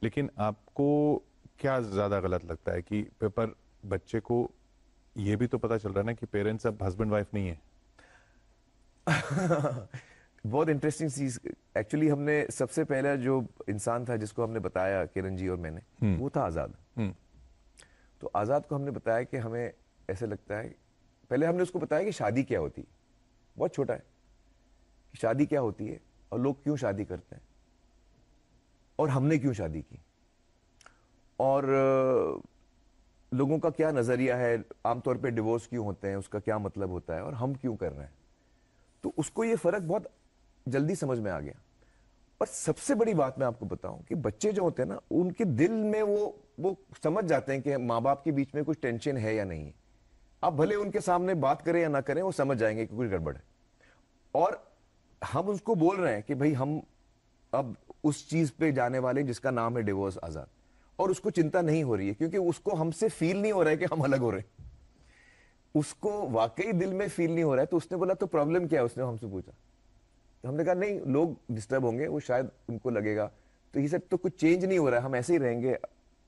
Speaker 1: लेकिन आपको क्या ज्यादा गलत लगता है कि पेपर बच्चे को ये भी तो पता चल रहा है ना कि पेरेंट्स अब हस्बैंड वाइफ नहीं है?
Speaker 2: बहुत इंटरेस्टिंग चीज। एक्चुअली हमने सबसे पहला जो इंसान था जिसको हमने बताया, किरण जी और मैंने, वो था आजाद। तो आजाद को हमने बताया कि हमें ऐसे लगता है, पहले हमने उसको बताया कि शादी क्या होती है, बहुत छोटा है, कि शादी क्या होती है और लोग क्यों शादी करते हैं और हमने क्यों शादी की, और लोगों का क्या नजरिया है, आमतौर पे डिवोर्स क्यों होते हैं, उसका क्या मतलब होता है, और हम क्यों कर रहे हैं। तो उसको ये फर्क बहुत जल्दी समझ में आ गया। और सबसे बड़ी बात मैं आपको बताऊं कि बच्चे जो होते हैं ना, उनके दिल में वो समझ जाते हैं कि माँ बाप के बीच में कुछ टेंशन है या नहीं है। आप भले उनके सामने बात करें या ना करें, वो समझ जाएंगे कि कुछ गड़बड़ है। और हम उसको बोल रहे हैं कि भाई हम अब उस चीज पे जाने वाले जिसका नाम है डिवोर्स, आजाद। और उसको चिंता नहीं हो रही है, क्योंकि उसको हमसे फील नहीं हो रहा है कि हम अलग हो रहे हैं। उसको वाकई दिल में फील नहीं हो रहा है। तो उसने बोला तो प्रॉब्लम क्या है, उसने हमसे पूछा। तो हमने कहा नहीं, लोग डिस्टर्ब होंगे, वो शायद उनको लगेगा। तो ये सब तो कुछ चेंज नहीं हो रहा है, हम ऐसे ही रहेंगे।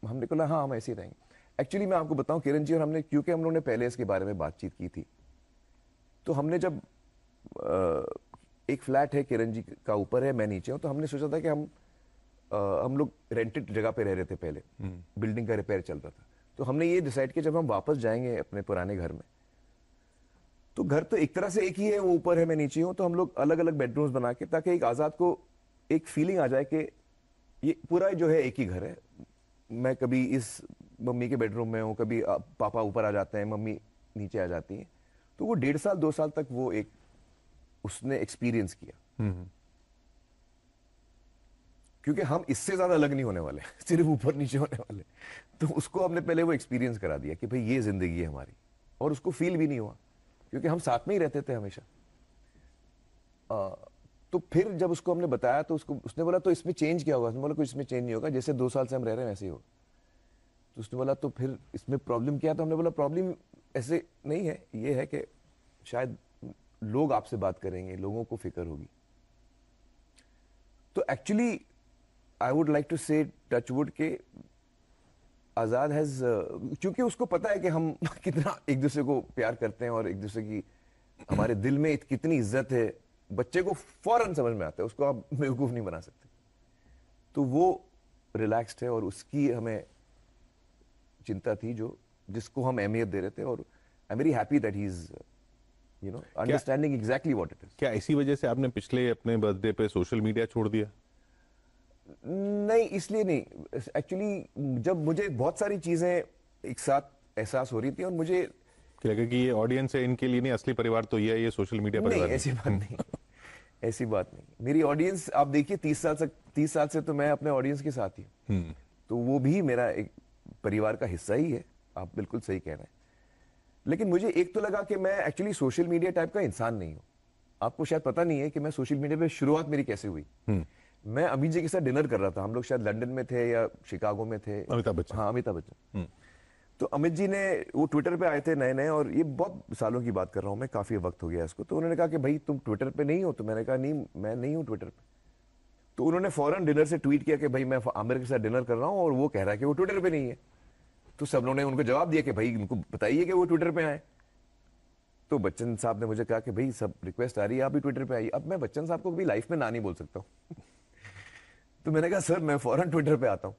Speaker 2: हमने कहा हाँ, हम ऐसे ही रहेंगे। एक्चुअली मैं आपको बताऊं, किरण जी और हमने, क्योंकि हम लोगों ने पहले इसके बारे में बातचीत की थी, तो हमने जब एक फ्लैट है किरण जी का ऊपर है, मैं नीचे हूं, तो हमने सोचा था कि हम लोग रेंटेड जगह पे रह रहे थे पहले, बिल्डिंग का रिपेयर चल रहा था। तो हमने ये डिसाइड किया जब हम वापस जाएंगे अपने पुराने घर में, तो घर तो एक तरह से एक ही है, वो ऊपर है मैं नीचे हूँ, तो हम लोग अलग अलग बेडरूम्स बना के, ताकि एक आज़ाद को एक फीलिंग आ जाए कि ये पूरा जो है एक ही घर है। मैं कभी इस मम्मी के बेडरूम में हूँ, कभी पापा ऊपर आ जाते हैं, मम्मी नीचे आ जाती हैं। तो वो 1.5 साल 2 साल तक वो एक उसने एक्सपीरियंस किया, क्योंकि हम इससे ज्यादा अलग नहीं होने वाले सिर्फ ऊपर नीचे होने वाले। तो उसको हमने पहले वो एक्सपीरियंस करा दिया कि भाई ये जिंदगी है हमारी, और उसको फील भी नहीं हुआ क्योंकि हम साथ में ही रहते थे हमेशा। तो फिर जब उसको हमने बताया तो उसने बोला तो इसमें चेंज क्या होगा? उसने बोला कुछ इसमें चेंज नहीं होगा, जैसे 2 साल से हम रह रहे हैं वैसे ही होगा। तो उसने बोला तो फिर इसमें प्रॉब्लम क्या? तो हमने बोला प्रॉब्लम ऐसे नहीं है, ये है कि शायद लोग आपसे बात करेंगे, लोगों को फिक्र होगी। तो actually I would like to say touchwood के आजाद हैज, क्योंकि उसको पता है कि हम कितना एक दूसरे को प्यार करते हैं और एक दूसरे की हमारे दिल में कितनी इज्जत है, बच्चे को फौरन समझ में आता है, उसको आप बेवकूफ नहीं बना सकते। तो वो रिलैक्स्ड है और उसकी हमें चिंता थी जो जिसको हम अहमियत दे रहे थे, और I am very happy that he is understanding exactly what it is.
Speaker 1: क्या इसी वजह से आपने पिछले अपने बर्थडे पे सोशल मीडिया छोड़ दिया?
Speaker 2: नहीं, इसलिए नहीं। एक्चुअली जब मुझे बहुत सारी चीजें एक साथ एहसास हो रही थी और मुझे
Speaker 1: लगा कि ये ऑडियंस है, इनके लिए नहीं, असली परिवार तो ये सोशल मीडिया
Speaker 2: नहीं,
Speaker 1: परिवार
Speaker 2: ऐसी बात नहीं ऐसी बात नहीं। मेरी ऑडियंस आप देखिए 30 साल से तो मैं अपने ऑडियंस के साथ ही हूँ, तो वो भी मेरा एक परिवार का हिस्सा ही है। आप बिल्कुल सही कह रहे हैं। लेकिन मुझे एक तो लगा कि मैं एक्चुअली सोशल मीडिया टाइप का इंसान नहीं हूँ। आपको शायद पता नहीं है कि मैं सोशल मीडिया पे शुरुआत मेरी कैसे हुई। मैं अमित जी के साथ डिनर कर रहा था, हम लोग शायद लंदन में थे या शिकागो में थे।
Speaker 1: अमिताभ बच्चन।
Speaker 2: हाँ, अमिताभ बच्चन। तो अमित जी ने वो ट्विटर पे आए थे नए नए, और ये बहुत सालों की बात कर रहा हूँ मैं, काफी वक्त हो गया इसको। तो उन्होंने कहा कि भाई तुम ट्विटर पे नहीं हो? तो मैंने कहा नहीं, मैं नहीं हूँ ट्विटर पे। तो उन्होंने फौरन डिनर से ट्वीट किया कि भाई मैं आमिर के साथ डिनर कर रहा हूँ और वो कह रहा है कि वो ट्विटर पे नहीं है। तो सब लोगों ने उनको जवाब दिया कि भाई उनको बताइए कि वो ट्विटर पे आए। तो बच्चन साहब ने मुझे कहा कि भाई सब रिक्वेस्ट आ रही है, आप भी ट्विटर पे आइए। अब मैं बच्चन साहब को कभी लाइफ में ना नहीं बोल सकता हूँ तो मैंने कहा सर मैं फौरन ट्विटर पे आता हूँ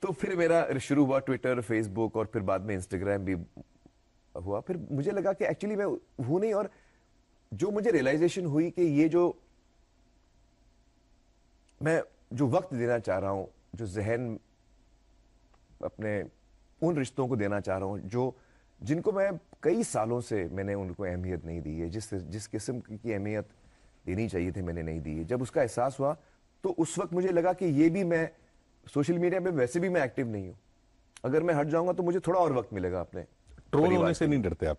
Speaker 2: तो फिर मेरा शुरू हुआ ट्विटर, फेसबुक, और फिर बाद में इंस्टाग्राम भी हुआ। फिर मुझे लगा कि एक्चुअली मैं हूं नहीं, और जो मुझे रियलाइजेशन हुई कि ये जो मैं जो वक्त देना चाह रहा हूं, जो जहन अपने उन रिश्तों को देना चाह रहा हूं जो जिनको मैं कई सालों से मैंने उनको अहमियत नहीं दी है, जिस किस्म की अहमियत देनी चाहिए थी मैंने नहीं दी है। जब उसका एहसास हुआ तो उस वक्त मुझे लगा कि ये भी मैं सोशल मीडिया पे वैसे भी मैं एक्टिव नहीं हूं, अगर मैं हट जाऊंगा तो मुझे थोड़ा और वक्त मिलेगा अपने
Speaker 1: ट्रोल होने से नहीं डरते आप?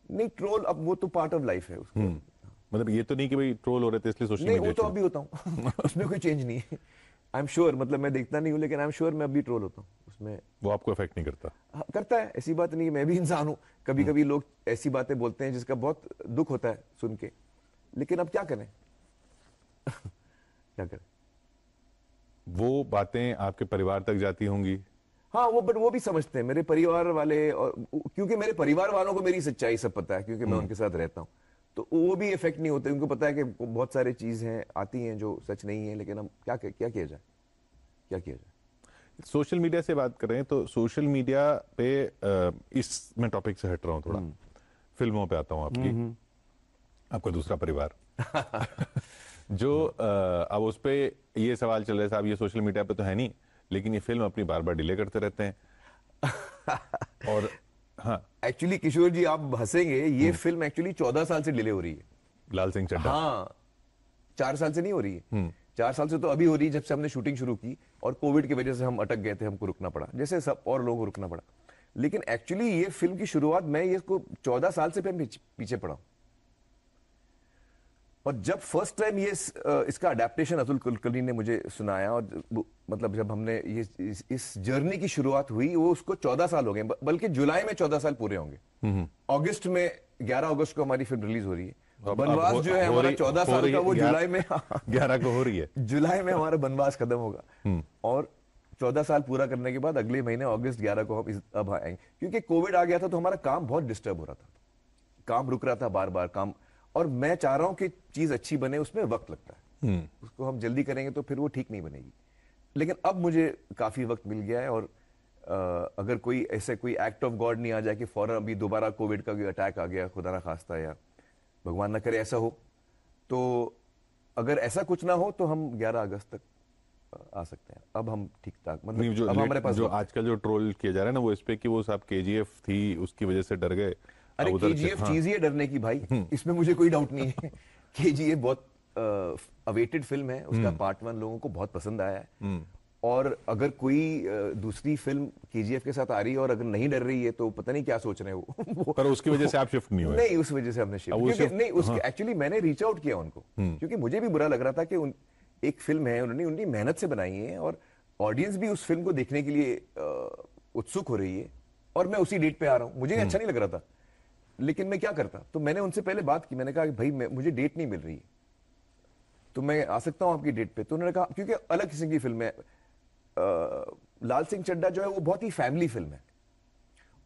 Speaker 2: नहीं, ट्रोल अब वो तो पार्ट ऑफ लाइफ है उसको।
Speaker 1: मतलब ये तो नहीं कि भाई ट्रोल हो रहे थे इसलिए सोशल
Speaker 2: नहीं,
Speaker 1: मीडिया
Speaker 2: वो तो अभी होता हूँ उसमें कोई चेंज नहीं है। आई एम श्योर, मतलब मैं देखता नहीं हूँ लेकिन आई एम श्योर मैं अभी ट्रोल होता हूँ उसमें।
Speaker 1: वो आपको अफेक्ट नहीं करता?
Speaker 2: हाँ, करता है, ऐसी बात नहीं है, मैं भी इंसान हूँ। कभी कभी लोग ऐसी बातें बोलते हैं जिसका बहुत दुख होता है सुन के, लेकिन अब क्या करें क्या करें।
Speaker 1: वो बातें आपके परिवार तक जाती होंगी?
Speaker 2: हाँ, वो भी समझते हैं मेरे परिवार वाले, और क्योंकि मेरे परिवार वालों को मेरी सच्चाई सब पता है क्योंकि मैं उनके साथ रहता हूँ, तो वो भी इफेक्ट नहीं होते। उनको पता है कि बहुत सारी चीजें आती हैं जो सच नहीं है, लेकिन हम क्या किया जाए, क्या किया जाए।
Speaker 1: सोशल मीडिया से बात करें तो सोशल मीडिया पे इस मैं टॉपिक से हट रहा हूँ थोड़ा, फिल्मों पे आता हूँ आपकी, आपका दूसरा परिवार जो अब उस पे ये सवाल चल रहा है साहब ये सोशल मीडिया पे तो है नहीं, लेकिन ये फिल्म अपनी बार बार डिले करते रहते हैं और हाँ
Speaker 2: एक्चुअली किशोर जी आप हंसेंगे, ये फिल्म एक्चुअली 14 साल से डिले हो रही है।
Speaker 1: लाल सिंह चड्ढा?
Speaker 2: हाँ, 4 साल से नहीं हो रही है। 4 साल से तो अभी हो रही है जब से हमने शूटिंग शुरू की, और कोविड की वजह से हम अटक गए थे, हमको रुकना पड़ा जैसे सब और लोगों को रुकना पड़ा। लेकिन एक्चुअली ये फिल्म की शुरुआत मैं इसको 14 साल से पीछे पड़ा। और जब फर्स्ट टाइम ये इसका अडेप्टेशन अतुल कुलकर्णी ने मुझे सुनाया, और मतलब जब हमने ये इस जर्नी की शुरुआत हुई, वो उसको 14 साल हो गए, बल्कि जुलाई में 14 साल पूरे होंगे। अगस्त में 11 अगस्त को हमारी फिल्म रिलीज हो रही है। बनवास जो है हमारा 14 साल का, वो जुलाई में
Speaker 1: 11 को हो रही है।
Speaker 2: जुलाई में हमारा बनवास खत्म होगा, और 14 साल पूरा करने के बाद अगले महीने अगस्त 11 को हम अब आएंगे। क्योंकि कोविड आ गया था तो हमारा काम बहुत डिस्टर्ब हो रहा था, काम रुक रहा था बार बार काम, और मैं चाह रहा हूं कि चीज अच्छी बने, उसमें वक्त लगता है, उसको हम जल्दी करेंगे तो फिर वो ठीक नहीं बनेगी। लेकिन अब मुझे काफी वक्त मिल गया है, और अगर कोई ऐसे कोई एक्ट ऑफ गॉड नहीं आ जाए कि फौरन अभी दोबारा कोविड का कोई अटैक आ गया, खुदा ना खास्ता, या भगवान ना करे ऐसा हो, तो अगर ऐसा कुछ ना हो तो हम 11 अगस्त तक आ सकते हैं। अब हम ठीक ठाक,
Speaker 1: नहीं,
Speaker 2: मतलब
Speaker 1: जो
Speaker 2: अब हमारे पास
Speaker 1: जो
Speaker 2: वक्त है।
Speaker 1: आजकल जो ट्रोल किया जा रहा है ना वो इस पे कि वो साहब केजीएफ थी उसकी वजह से डर गए।
Speaker 2: अरे
Speaker 1: अब उधर
Speaker 2: केजीएफ
Speaker 1: हाँ।
Speaker 2: चीज ही है डरने की भाई, इसमें मुझे कोई डाउट नहीं है। केजीएफ बहुत अवेटेड फिल्म है, उसका पार्ट 1 लोगों को बहुत पसंद आया है। और अगर कोई दूसरी फिल्म केजीएफ के साथ आ रही है और अगर नहीं डर रही है तो पता नहीं क्या सोच रहे हैं वो।
Speaker 1: पर उसकी वजह से आप शिफ्ट नहीं हुए?
Speaker 2: नहीं, उस वजह से हमने शिफ्ट,
Speaker 1: अब वो
Speaker 2: क्योंकि
Speaker 1: shift-
Speaker 2: नहीं उसके एक्चुअली मैंने रीच आउट किया उनको, क्योंकि मुझे भी बुरा लग रहा था कि एक फिल्म है, उन्होंने उनकी मेहनत से बनाई है और ऑडियंस भी उस फिल्म को देखने के लिए उत्सुक हो रही है, और मैं उसी डेट पे आ रहा हूँ, मुझे अच्छा नहीं लग रहा था, लेकिन मैं क्या करता। तो मैंने उनसे पहले बात की, मैंने कहा कि भाई मुझे डेट नहीं मिल रही है, तो मैं आ सकता हूँ आपकी डेट पे? तो उन्होंने कहा, क्योंकि अलग किस्म की फिल्म है, लाल सिंह चड्ढा जो है वो बहुत ही फैमिली फिल्म है,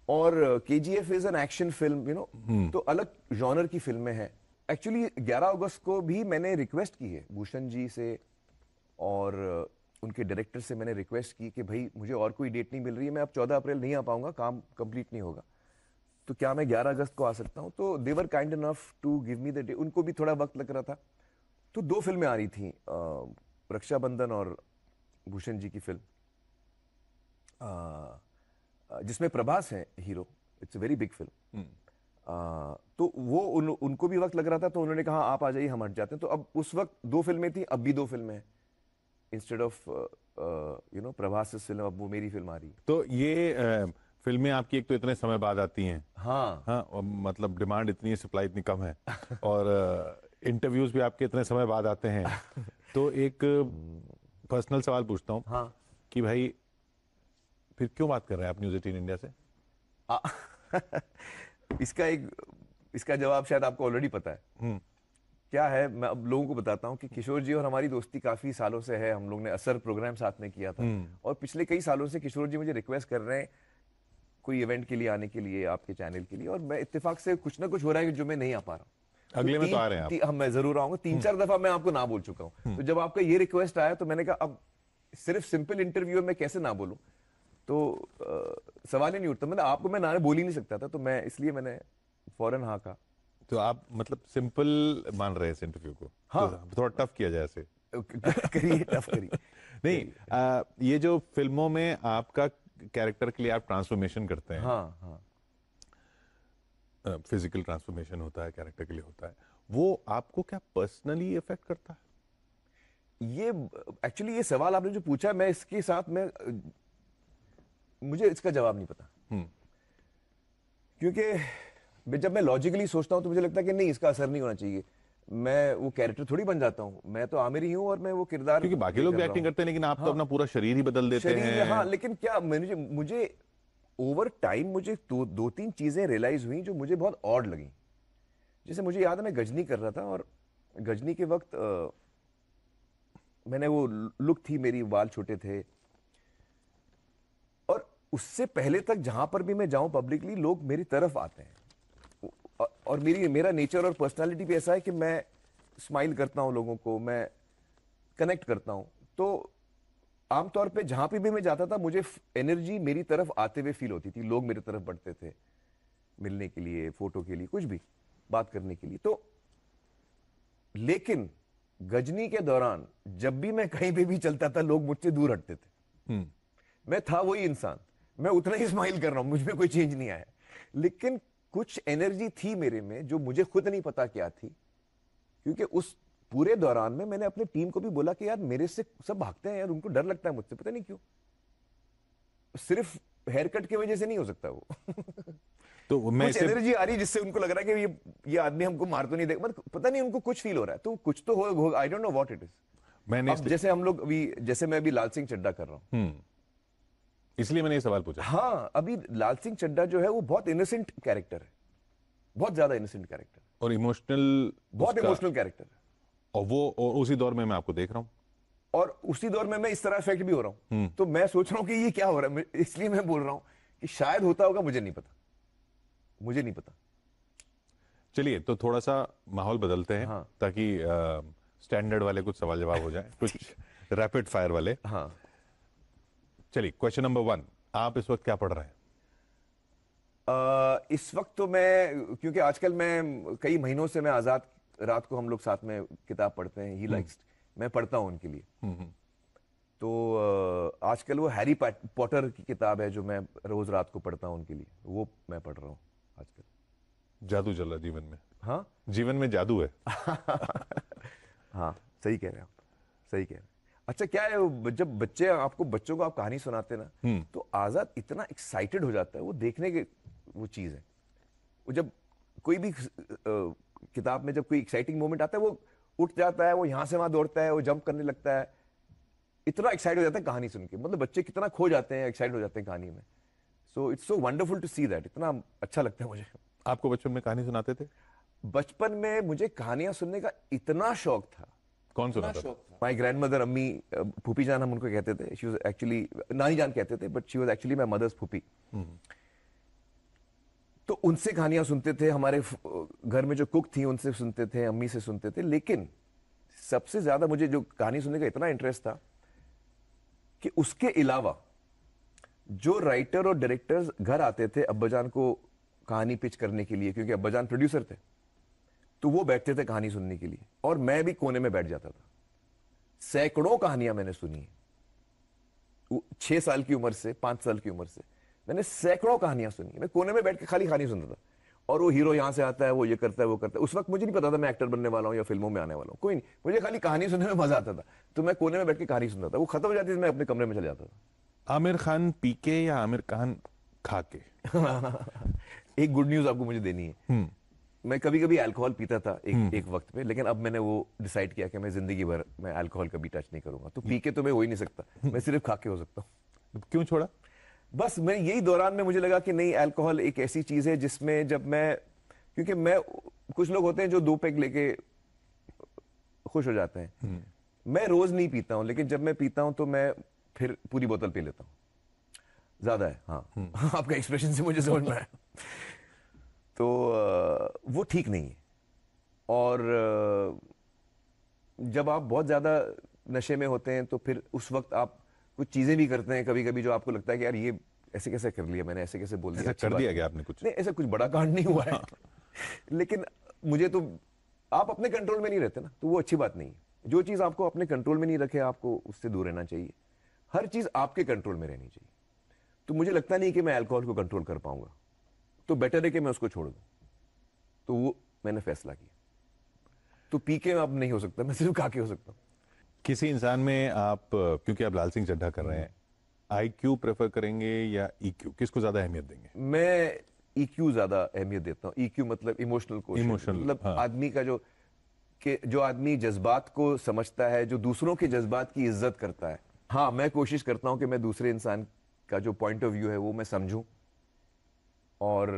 Speaker 2: और KGF is an action film, you know, तो अलग जॉनर की फिल्में हैं। एक्चुअली 11 अगस्त को भी मैंने रिक्वेस्ट की है भूषण जी से और उनके डायरेक्टर से, मैंने रिक्वेस्ट की कि भाई मुझे और कोई डेट नहीं मिल रही है, मैं अब 14 अप्रैल नहीं आ पाऊंगा, काम कंप्लीट नहीं होगा, तो क्या मैं 11 अगस्त को आ सकता हूं? तो they were kind enough to give me the day. उनको भी थोड़ा वक्त लग रहा था, तो 2 फिल्में आ रही थी, रक्षाबंधन और भूषण जी की फिल्म, जिसमें प्रभास है hero, it's a very big film. तो वो उनको भी वक्त लग रहा था, तो उन्होंने कहा आप आ जाइए, हम हट जाते हैं। तो अब उस वक्त 2 फिल्में थी, अब भी 2 फिल्में हैं, instead of you know Prabhas film, अब वो मेरी फिल्म आ रही है।
Speaker 1: तो ये फिल्में आपकी एक तो इतने समय बाद आती हैं,
Speaker 2: हाँ
Speaker 1: हाँ, और मतलब डिमांड इतनी है, सप्लाई इतनी कम है, और इंटरव्यूज भी आपके इतने समय बाद आते हैं। तो एक पर्सनल सवाल पूछता हूँ
Speaker 2: हाँ
Speaker 1: कि भाई फिर क्यों बात कर रहे हैं आप न्यूज़ 18 इंडिया से?
Speaker 2: इसका जवाब शायद आपको ऑलरेडी पता है। क्या है, मैं अब लोगों को बताता हूँ कि किशोर जी और हमारी दोस्ती काफी सालों से है, हम लोग ने असर प्रोग्राम साथ में किया था, और पिछले कई सालों से किशोर जी मुझे रिक्वेस्ट कर रहे हैं कोई इवेंट के लिए आने के लिए, आपके चैनल के लिए, और मैं इत्तेफाक से कुछ ना कुछ हो रहा है जो मैं नहीं आ पा रहा हूँ।
Speaker 1: अगले में तो आ रहे हैं आप।
Speaker 2: हाँ, मैं जरूर आऊंगा, 3-4 दफा मैं आपको ना बोल चुका हूँ। तो जब आपका ये रिक्वेस्ट आया तो मैंने कहा अब सिर्फ सिंपल इंटरव्यू में कैसे ना बोलूं, तो सवाल ही नहीं उठता, मतलब आपको मैं ना बोल ही नहीं सकता था, तो मैं इसलिए मैंने फौरन हाँ कहा।
Speaker 1: तो आप मतलब सिंपल मान रहे हैं इस इंटरव्यू को?
Speaker 2: हाँ।
Speaker 1: तो थोड़ा टफ किया जाए ऐसे।
Speaker 2: करिए, टफ करिए।
Speaker 1: नहीं, ये जो फिल्मों में आपका कैरेक्टर के लिए आप ट्रांसफॉर्मेशन करते हैं,
Speaker 2: हाँ हाँ,
Speaker 1: फिजिकल ट्रांसफॉर्मेशन होता है, कैरेक्टर के लिए होता है, वो आपको क्या पर्सनली इफेक्ट करता है?
Speaker 2: ये एक्चुअली ये सवाल आपने जो पूछा है, मैं इसके साथ में मुझे इसका जवाब नहीं पता, क्योंकि जब मैं लॉजिकली सोचता हूं तो मुझे लगता है कि नहीं, इसका असर नहीं होना चाहिए, मैं वो कैरेक्टर थोड़ी बन जाता हूँ, मैं तो आमिर ही हूँ और मैं वो किरदार,
Speaker 1: क्योंकि बाकी लोग भी एक्टिंग करते हैं, लेकिन आप तो अपना पूरा शरीर ही बदल देते
Speaker 2: शरीर
Speaker 1: हैं।
Speaker 2: हाँ, लेकिन क्या मुझे ओवर टाइम मुझे 2-3 चीजें रियलाइज हुई जो मुझे बहुत ऑड लगी। जैसे मुझे याद है मैं गजनी कर रहा था, और गजनी के वक्त मैंने वो लुक थी, मेरी बाल छोटे थे, और उससे पहले तक जहां पर भी मैं जाऊं पब्लिकली लोग मेरी तरफ आते हैं, और मेरा नेचर और पर्सनालिटी भी ऐसा है कि मैं स्माइल करता हूं लोगों को, मैं कनेक्ट करता हूं, तो आमतौर पे जहां पे भी मैं जाता था मुझे एनर्जी मेरी तरफ आते हुए फील होती थी, लोग मेरी तरफ बढ़ते थे मिलने के लिए, फोटो के लिए, कुछ भी बात करने के लिए। तो लेकिन गजनी के दौरान जब भी मैं कहीं पे भी चलता था लोग मुझसे दूर हटते थे। मैं था वही इंसान, मैं उतना ही स्माइल कर रहा हूं, मुझ में कोई चेंज नहीं आया, लेकिन कुछ एनर्जी थी मेरे में जो मुझे खुद नहीं पता क्या थी, क्योंकि उस पूरे दौरान में मैंने अपनी टीम को भी बोला कि यार मेरे से सब भागते हैं यार, उनको डर लगता है मुझसे, पता नहीं क्यों, सिर्फ हेयर कट की वजह से नहीं हो सकता वो।
Speaker 1: तो मैं
Speaker 2: कुछ एनर्जी आ रही जिससे उनको लग रहा है कि ये आदमी हमको मार तो नहीं देगा, मतलब पता नहीं उनको कुछ फील हो रहा है, तो कुछ तो हो, I don't know what it is.
Speaker 1: मैंने
Speaker 2: जैसे हम लोग अभी, जैसे मैं अभी लाल सिंह चड्ढा कर रहा हूं,
Speaker 1: इसलिए मैंने ये सवाल पूछा।
Speaker 2: हाँ, अभी लाल सिंह चड्ढा जो है वो बहुत इनोसेंट कैरेक्टर है, बहुत ज्यादा इनोसेंट कैरेक्टर,
Speaker 1: और इमोशनल,
Speaker 2: बहुत इमोशनल कैरेक्टर है,
Speaker 1: और उसी दौर में मैं आपको देख रहा हूं,
Speaker 2: और उसी दौर में मैं इस तरह इफेक्ट भी हो रहा हूं। तो मैं सोच रहा हूं कि ये क्या हो रहा है, इसलिए मैं बोल रहा हूं कि शायद होता होगा, मुझे नहीं पता, मुझे नहीं पता।
Speaker 1: चलिए तो थोड़ा सा माहौल बदलते हैं,
Speaker 2: हाँ।
Speaker 1: ताकि स्टैंडर्ड वाले कुछ सवाल जवाब हो जाए, कुछ रैपिड फायर वाले।
Speaker 2: हाँ,
Speaker 1: चलिए, क्वेश्चन नंबर 1, आप इस वक्त क्या पढ़ रहे हैं?
Speaker 2: इस वक्त तो मैं, क्योंकि आजकल मैं कई महीनों से मैं आजाद, रात को हम लोग साथ में किताब पढ़ते हैं, ही लाइक्स, मैं पढ़ता हूँ उनके लिए। तो आजकल वो हैरी पॉटर की किताब है जो मैं रोज रात को पढ़ता हूँ उनके लिए, वो मैं पढ़ रहा हूँ आजकल।
Speaker 1: जादू चल रहा जीवन में।
Speaker 2: हाँ
Speaker 1: जीवन में जादू है।
Speaker 2: हाँ, सही कह रहे हैं आप, सही कह रहे हैं। अच्छा, क्या है, जब बच्चों को आप कहानी सुनाते हैं ना, तो आजाद इतना एक्साइटेड हो जाता है, वो देखने के वो चीज है। वो जब कोई भी किताब में जब कोई एक्साइटिंग मोमेंट आता है, वो उठ जाता है, वो यहां से वहां दौड़ता है, वो जंप करने लगता है, इतना एक्साइट हो जाता है कहानी सुन के। मतलब बच्चे कितना खो जाते हैं, एक्साइट हो जाते हैं कहानी में। So it's so wonderful to see that, इतना अच्छा लगता है मुझे।
Speaker 1: आपको बचपन में कहानी सुनाते थे?
Speaker 2: बचपन में मुझे कहानियां सुनने का इतना शौक था।
Speaker 1: कौन सुनाता था?
Speaker 2: माई ग्रैंड मदर, अम्मी, फूफी जान हम उनको कहते थे। शी वाज एक्चुअली, नानी जान कहते थे, but she was actually my mother's phuphi. तो उनसे कहानियां सुनते थे, हमारे घर में जो कुक थी उनसे सुनते थे, अम्मी से सुनते थे। लेकिन सबसे ज्यादा मुझे जो कहानी सुनने का इतना इंटरेस्ट था कि उसके अलावा जो राइटर और डायरेक्टर्स घर आते थे अब्बाजान को कहानी पिच करने के लिए, क्योंकि अब्बाजान प्रोड्यूसर थे, तो वो बैठते थे कहानी सुनने के लिए, और मैं भी कोने में बैठ जाता था। सैकड़ों कहानियां मैंने सुनी है 6 साल की उम्र से, 5 साल की उम्र से मैंने सैकड़ों कहानियां सुनी। मैं कोने में बैठ के खाली कहानी सुनता था, और वो हीरो यहां से आता है, वो ये करता है, वो करता है। उस वक्त मुझे नहीं पता था मैं एक्टर बनने वाला हूं या फिल्मों में आने वाला हूं, कोई नहीं, मुझे खाली कहानी सुनने में मजा आता था। तो मैं कोने में बैठ के कहानी सुनता था, वो खत्म हो जाती थी, मैं अपने कमरे में चले जाता था।
Speaker 1: आमिर खान पी के या आमिर खान खा के?
Speaker 2: एक गुड न्यूज आपको मुझे देनी है। मैं कभी कभी अल्कोहल पीता था एक वक्त पे, लेकिन अब मैंने वो डिसाइड किया कि मैं जिंदगी भर मैं अल्कोहल कभी टच नहीं करूंगा। तो पी के तो मैं हो ही नहीं सकता, मैं सिर्फ खा के हो सकता हूँ।
Speaker 1: क्यों छोड़ा?
Speaker 2: बस मैं यही दौरान में मुझे लगा कि नहीं, अल्कोहल एक ऐसी चीज है जिसमें जब मैं, क्योंकि मैं, कुछ लोग होते हैं जो 2 पैग लेके खुश हो जाते हैं, मैं रोज नहीं पीता हूं, लेकिन जब मैं पीता हूं तो मैं फिर पूरी बोतल पी लेता हूं। ज्यादा है, हाँ। आपका एक्सप्रेशन से मुझे समझ में आया। तो वो ठीक नहीं है। और जब आप बहुत ज्यादा नशे में होते हैं तो फिर उस वक्त आप कुछ चीजें भी करते हैं कभी कभी जो आपको लगता है कि यार ये ऐसे कैसे कर लिया मैंने, ऐसे कैसे बोल दिया,
Speaker 1: ऐसा कर दिया गया आपने कुछ?
Speaker 2: नहीं, ऐसा कुछ बड़ा कांड नहीं हुआ है। लेकिन मुझे तो, आप अपने कंट्रोल में नहीं रहते ना, तो वो अच्छी बात नहीं है। जो चीज आपको अपने कंट्रोल में नहीं रखे, आपको उससे दूर रहना चाहिए। हर चीज आपके कंट्रोल में रहनी चाहिए। तो मुझे लगता नहीं कि मैं अल्कोहल को कंट्रोल कर पाऊंगा, तो बेटर है कि मैं उसको छोड़ दूं। तो वो मैंने फैसला किया। तो पी के अब नहीं हो सकता, मैं सिर्फ खा के हो सकता हूं।
Speaker 1: किसी इंसान में आप, क्योंकि आप लाल सिंह चड्ढा कर रहे हैं, आईक्यू प्रेफर करेंगे या ईक्यू, किसको ज्यादा अहमियत देंगे?
Speaker 2: मैं ईक्यू ज्यादा अहमियत देता हूं। ईक्यू मतलब इमोशनल कोशेंट, मतलब
Speaker 1: हाँ।
Speaker 2: आदमी का जो आदमी जज्बात को समझता है, जो दूसरों के जज्बात की इज्जत करता है। हाँ, मैं कोशिश करता हूं कि मैं दूसरे इंसान का जो पॉइंट ऑफ व्यू है वो मैं समझूं, और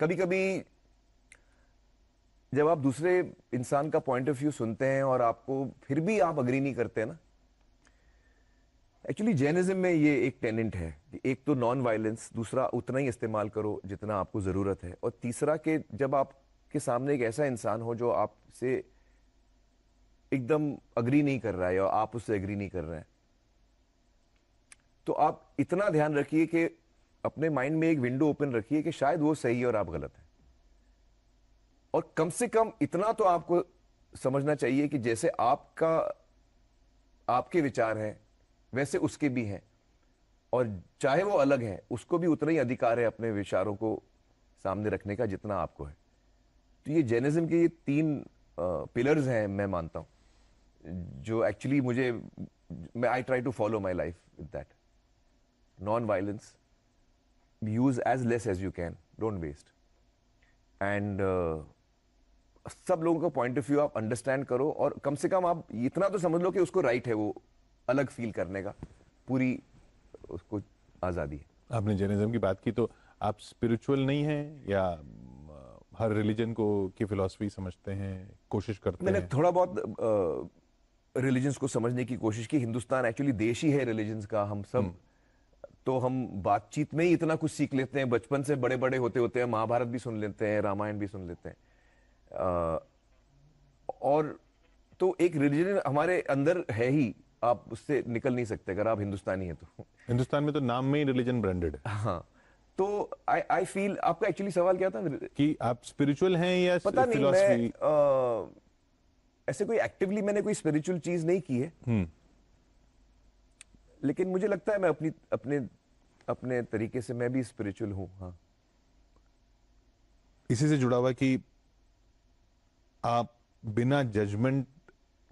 Speaker 2: कभी कभी जब आप दूसरे इंसान का पॉइंट ऑफ व्यू सुनते हैं और आपको फिर भी आप अग्री नहीं करते ना, एक्चुअली जैनिज्म में ये एक टेनेंट है कि एक तो नॉन वायलेंस, दूसरा उतना ही इस्तेमाल करो जितना आपको जरूरत है, और तीसरा कि जब आपके सामने एक ऐसा इंसान हो जो आपसे एकदम अग्री नहीं कर रहा है और आप उससे एग्री नहीं कर रहे हैं, तो आप इतना ध्यान रखिए कि अपने माइंड में एक विंडो ओपन रखिए कि शायद वो सही है और आप गलत हैं। और कम से कम इतना तो आपको समझना चाहिए कि जैसे आपके विचार हैं वैसे उसके भी हैं, और चाहे वो अलग है उसको भी उतना ही अधिकार है अपने विचारों को सामने रखने का जितना आपको है। तो ये जैनिज्म के ये 3 पिलर्स हैं, मैं मानता हूं, जो एक्चुअली मैं I try to follow my life with that. Non violence, use as less as you can, don't waste, and सब लोगों का पॉइंट ऑफ व्यू आप अंडरस्टैंड करो, और कम से कम आप इतना तो समझ लो कि उसको राइट है वो अलग फील करने का, पूरी उसको आजादी है।
Speaker 1: आपने जैनिज्म की बात की, तो आप स्पिरिचुअल नहीं हैं या हर रिलीजन को की फिलॉसफी समझते हैं, कोशिश करते हैं?
Speaker 2: मैंने थोड़ा बहुत रिलीजन्स को समझने की कोशिश की। हिंदुस्तान एक्चुअली देश ही है रिलीजन्स का, हम सब तो हम बातचीत में ही इतना कुछ सीख लेते हैं, बचपन से बड़े बड़े होते होते हैं महाभारत भी सुन लेते हैं, रामायण भी सुन लेते हैं, और तो एक रिलीजन हमारे अंदर है ही, आप उससे निकल नहीं सकते अगर आप हिंदुस्तानी हैं तो।
Speaker 1: हिंदुस्तान में तो नाम में ही रिलीजन ब्रांडेड है
Speaker 2: हाँ, तो आई फील, आपका एक्चुअली सवाल क्या था?
Speaker 1: कि आप स्पिरिचुअल हैं या
Speaker 2: पता नहीं,
Speaker 1: फिलॉसफी?
Speaker 2: ऐसे कोई एक्टिवली मैंने कोई स्पिरिचुअल चीज नहीं की है, लेकिन मुझे लगता है मैं अपनी अपने अपने तरीके से मैं भी स्पिरिचुअल हूं। हाँ,
Speaker 1: इसी से जुड़ा हुआ कि आप बिना जजमेंट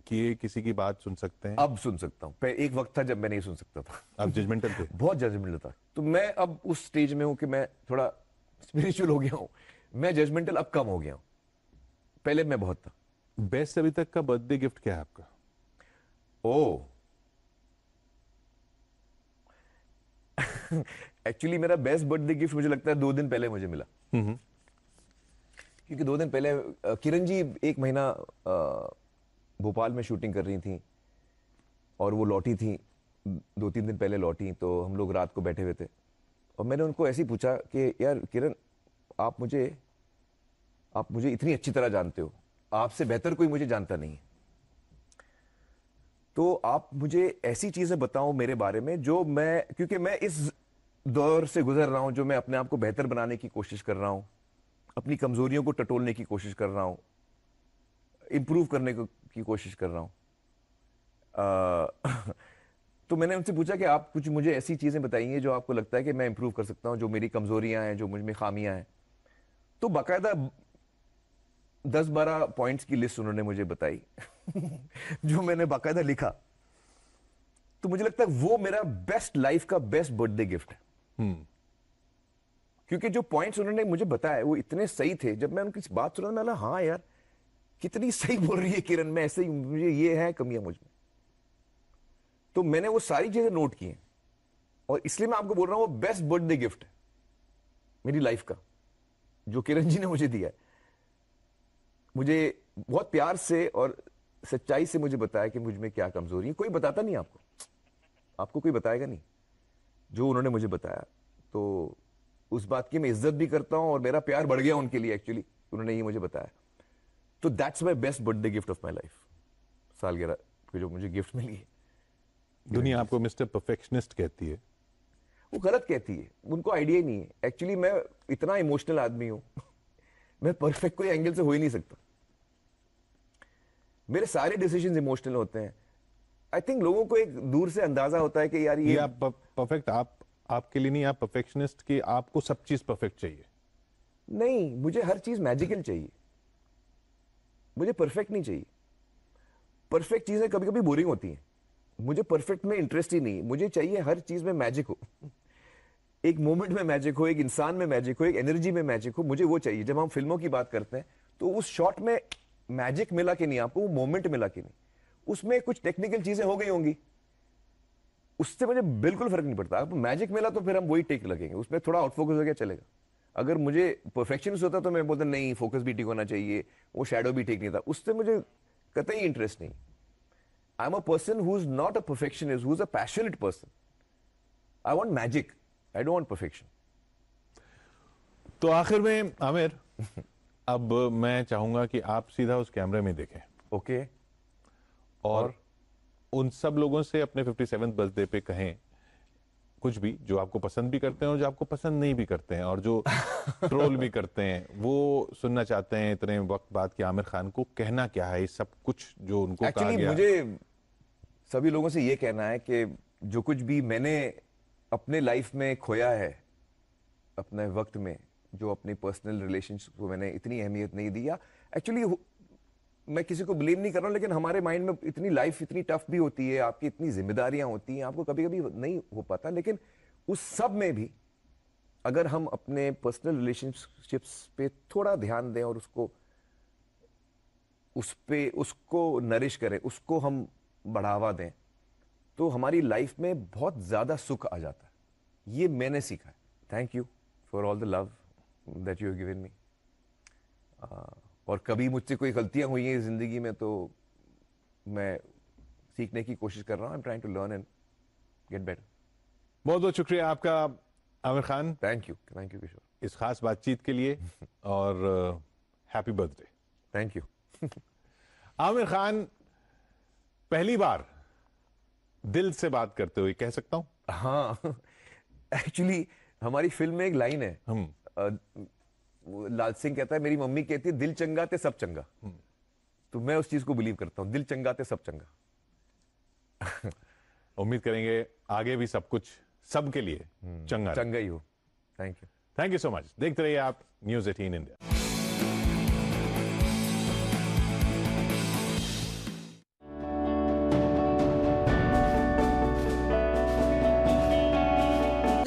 Speaker 1: किए किसी की बात सुन सकते हैं।
Speaker 2: अब सुन सकता हूं, एक वक्त था जब मैं नहीं सुन सकता था।
Speaker 1: आप जजमेंटल थे?
Speaker 2: बहुत जजमेंटल था। तो मैं अब उस स्टेज में हूं कि मैं थोड़ा स्पिरिचुअल हो गया हूं। मैं जजमेंटल अब कम हो गया हूं, पहले मैं बहुत था।
Speaker 1: बेस्ट अभी तक का बर्थडे गिफ्ट क्या है आपका?
Speaker 2: ओ एक्चुअली मेरा बेस्ट बर्थडे गिफ्ट मुझे लगता है 2 दिन पहले मुझे मिला। क्योंकि 2 दिन पहले किरण जी 1 महीना भोपाल में शूटिंग कर रही थी और वो लौटी थी 2-3 दिन पहले लौटी, तो हम लोग रात को बैठे हुए थे और मैंने उनको ऐसे ही पूछा कि यार किरण, आप मुझे इतनी अच्छी तरह जानते हो, आपसे बेहतर कोई मुझे जानता नहीं है, तो आप मुझे ऐसी चीजें बताओ मेरे बारे में जो क्योंकि मैं इस दौर से गुजर रहा हूं जो मैं अपने आप को बेहतर बनाने की कोशिश कर रहा हूं, अपनी कमजोरियों को टटोलने की कोशिश कर रहा हूं, इंप्रूव करने की कोशिश कर रहा हूं। तो मैंने उनसे पूछा कि आप कुछ मुझे ऐसी चीजें बताइए जो आपको लगता है कि मैं इंप्रूव कर सकता हूं, जो मेरी कमजोरियां हैं, जो मुझ में खामियां हैं। तो बाकायदा 10-12 पॉइंट्स की लिस्ट उन्होंने मुझे बताई जो मैंने बाकायदा लिखा। तो मुझे लगता है वो मेरा बेस्ट लाइफ का बेस्ट बर्थडे गिफ्ट है। क्योंकि जो पॉइंट्स उन्होंने मुझे बताए वो इतने सही थे, जब मैं उनकी बात सुना मैं बोला हाँ यार कितनी सही बोल रही है किरण, मैं ऐसे ही, मुझे ये है कमियां मुझ में। तो मैंने वो सारी चीजें नोट की हैं और इसलिए मैं आपको बोल रहा हूं वो बेस्ट बर्थडे गिफ्ट है मेरी लाइफ का जो किरण जी ने मुझे दिया है। मुझे बहुत प्यार से और सच्चाई से मुझे बताया कि मुझ में क्या कमजोरी है। कोई बताता नहीं आपको कोई बताएगा नहीं, जो उन्होंने मुझे बताया। तो उस बात की मैं इज्जत भी करता हूं और मेरा प्यार बढ़ गया उनके लिए, एक्चुअली उन्होंने ये मुझे बताया। तो that's my best birthday gift of my life, सालगिरह की जो मुझे गिफ्ट मिली है।
Speaker 1: दुनिया आपको मिस्टर परफेक्शनिस्ट कहती है।
Speaker 2: वो गलत कहती है, उनको आइडिया ही नहीं है। एक्चुअली मैं इतना इमोशनल आदमी हूं मैं परफेक्ट कोई एंगल से हो ही नहीं सकता। मेरे सारे डिसीजंस इमोशनल होते हैं। आई थिंक लोगों को एक दूर से अंदाजा होता है कि यार ये
Speaker 1: आप परफेक्ट, आपके लिए नहीं, आप परफेक्शनिस्ट कि आपको सब चीज परफेक्ट चाहिए।
Speaker 2: नहीं, मुझे हर चीज मैजिकल चाहिए, मुझे परफेक्ट नहीं चाहिए। परफेक्ट चीजें कभी कभी बोरिंग होती हैं, मुझे परफेक्ट में इंटरेस्ट ही नहीं। मुझे चाहिए हर चीज में मैजिक हो एक मोमेंट में मैजिक हो, एक इंसान में मैजिक हो, एक एनर्जी में मैजिक हो, मुझे वो चाहिए। जब हम फिल्मों की बात करते हैं तो उस शॉट में मैजिक मिला कि नहीं आपको, वो मोमेंट मिला कि नहीं, उसमें कुछ टेक्निकल चीजें हो गई होंगी, उससे मुझे बिल्कुल फर्क नहीं पड़ता। अब मैजिक मिला तो फिर हम वही टेक लगेंगे, उसमें थोड़ा आउट फोकस हो गया चलेगा। अगर मुझे परफेक्शनिस्ट होता तो मैं बोलता नहीं फोकस भी ठीक होना चाहिए, वो शैडो भी ठीक नहीं था, उससे मुझे कतई इंटरेस्ट नहीं। I am a person who is not a perfectionist, who is a passionate person. I want magic, I don't want perfection.
Speaker 1: तो आखिर में आमिर अब मैं चाहूंगा कि आप सीधा उस कैमरे में देखें।
Speaker 2: ओके।
Speaker 1: और उन सब लोगों से अपने 57th बर्थडे पे कहें कुछ भी, जो आपको पसंद भी करते हैं और जो आपको पसंद नहीं भी करते हैं और जो ट्रोल भी करते हैं, वो सुनना चाहते हैं इतने वक्त बाद कि आमिर खान को कहना क्या है इस सब कुछ जो उनको कहा गया।
Speaker 2: मुझे सभी लोगों से ये कहना है कि जो कुछ भी मैंने अपने लाइफ में खोया है अपने वक्त में, जो अपनी पर्सनल रिलेशनशिप को मैंने इतनी अहमियत नहीं दी, या एक्चुअली मैं किसी को ब्लेम नहीं कर रहा हूं, लेकिन हमारे माइंड में इतनी लाइफ इतनी टफ भी होती है, आपकी इतनी जिम्मेदारियां होती हैं, आपको कभी कभी नहीं हो पाता। लेकिन उस सब में भी अगर हम अपने पर्सनल रिलेशनशिप्स पे थोड़ा ध्यान दें और उसको नरिश करें, उसको हम बढ़ावा दें, तो हमारी लाइफ में बहुत ज्यादा सुख आ जाता है। ये मैंने सीखा है। Thank you for all the love that you have given me. और कभी मुझसे कोई गलतियां हुई हैं जिंदगी में तो मैं सीखने की कोशिश कर रहा हूं। I am trying to learn and get better.
Speaker 1: बहुत बहुत शुक्रिया आपका आमिर खान।
Speaker 2: थैंक यू किशोर,
Speaker 1: इस खास बातचीत के लिए और happy birthday.
Speaker 2: Thank you.
Speaker 1: Aamir Khan पहली बार दिल से बात करते हुए कह सकता हूं?
Speaker 2: हाँ, एक्चुअली हमारी फिल्म में एक लाइन है, वो लाल सिंह कहता है, मेरी मम्मी कहती है दिल चंगा ते सब चंगा। तो मैं उस चीज को बिलीव करता हूं, दिल चंगा ते सब चंगा।
Speaker 1: उम्मीद करेंगे आगे भी सब कुछ सबके लिए चंगा
Speaker 2: चंगा ही हो। Thank you.
Speaker 1: Thank you so much. देखते रहिए आप News 18 इंडिया।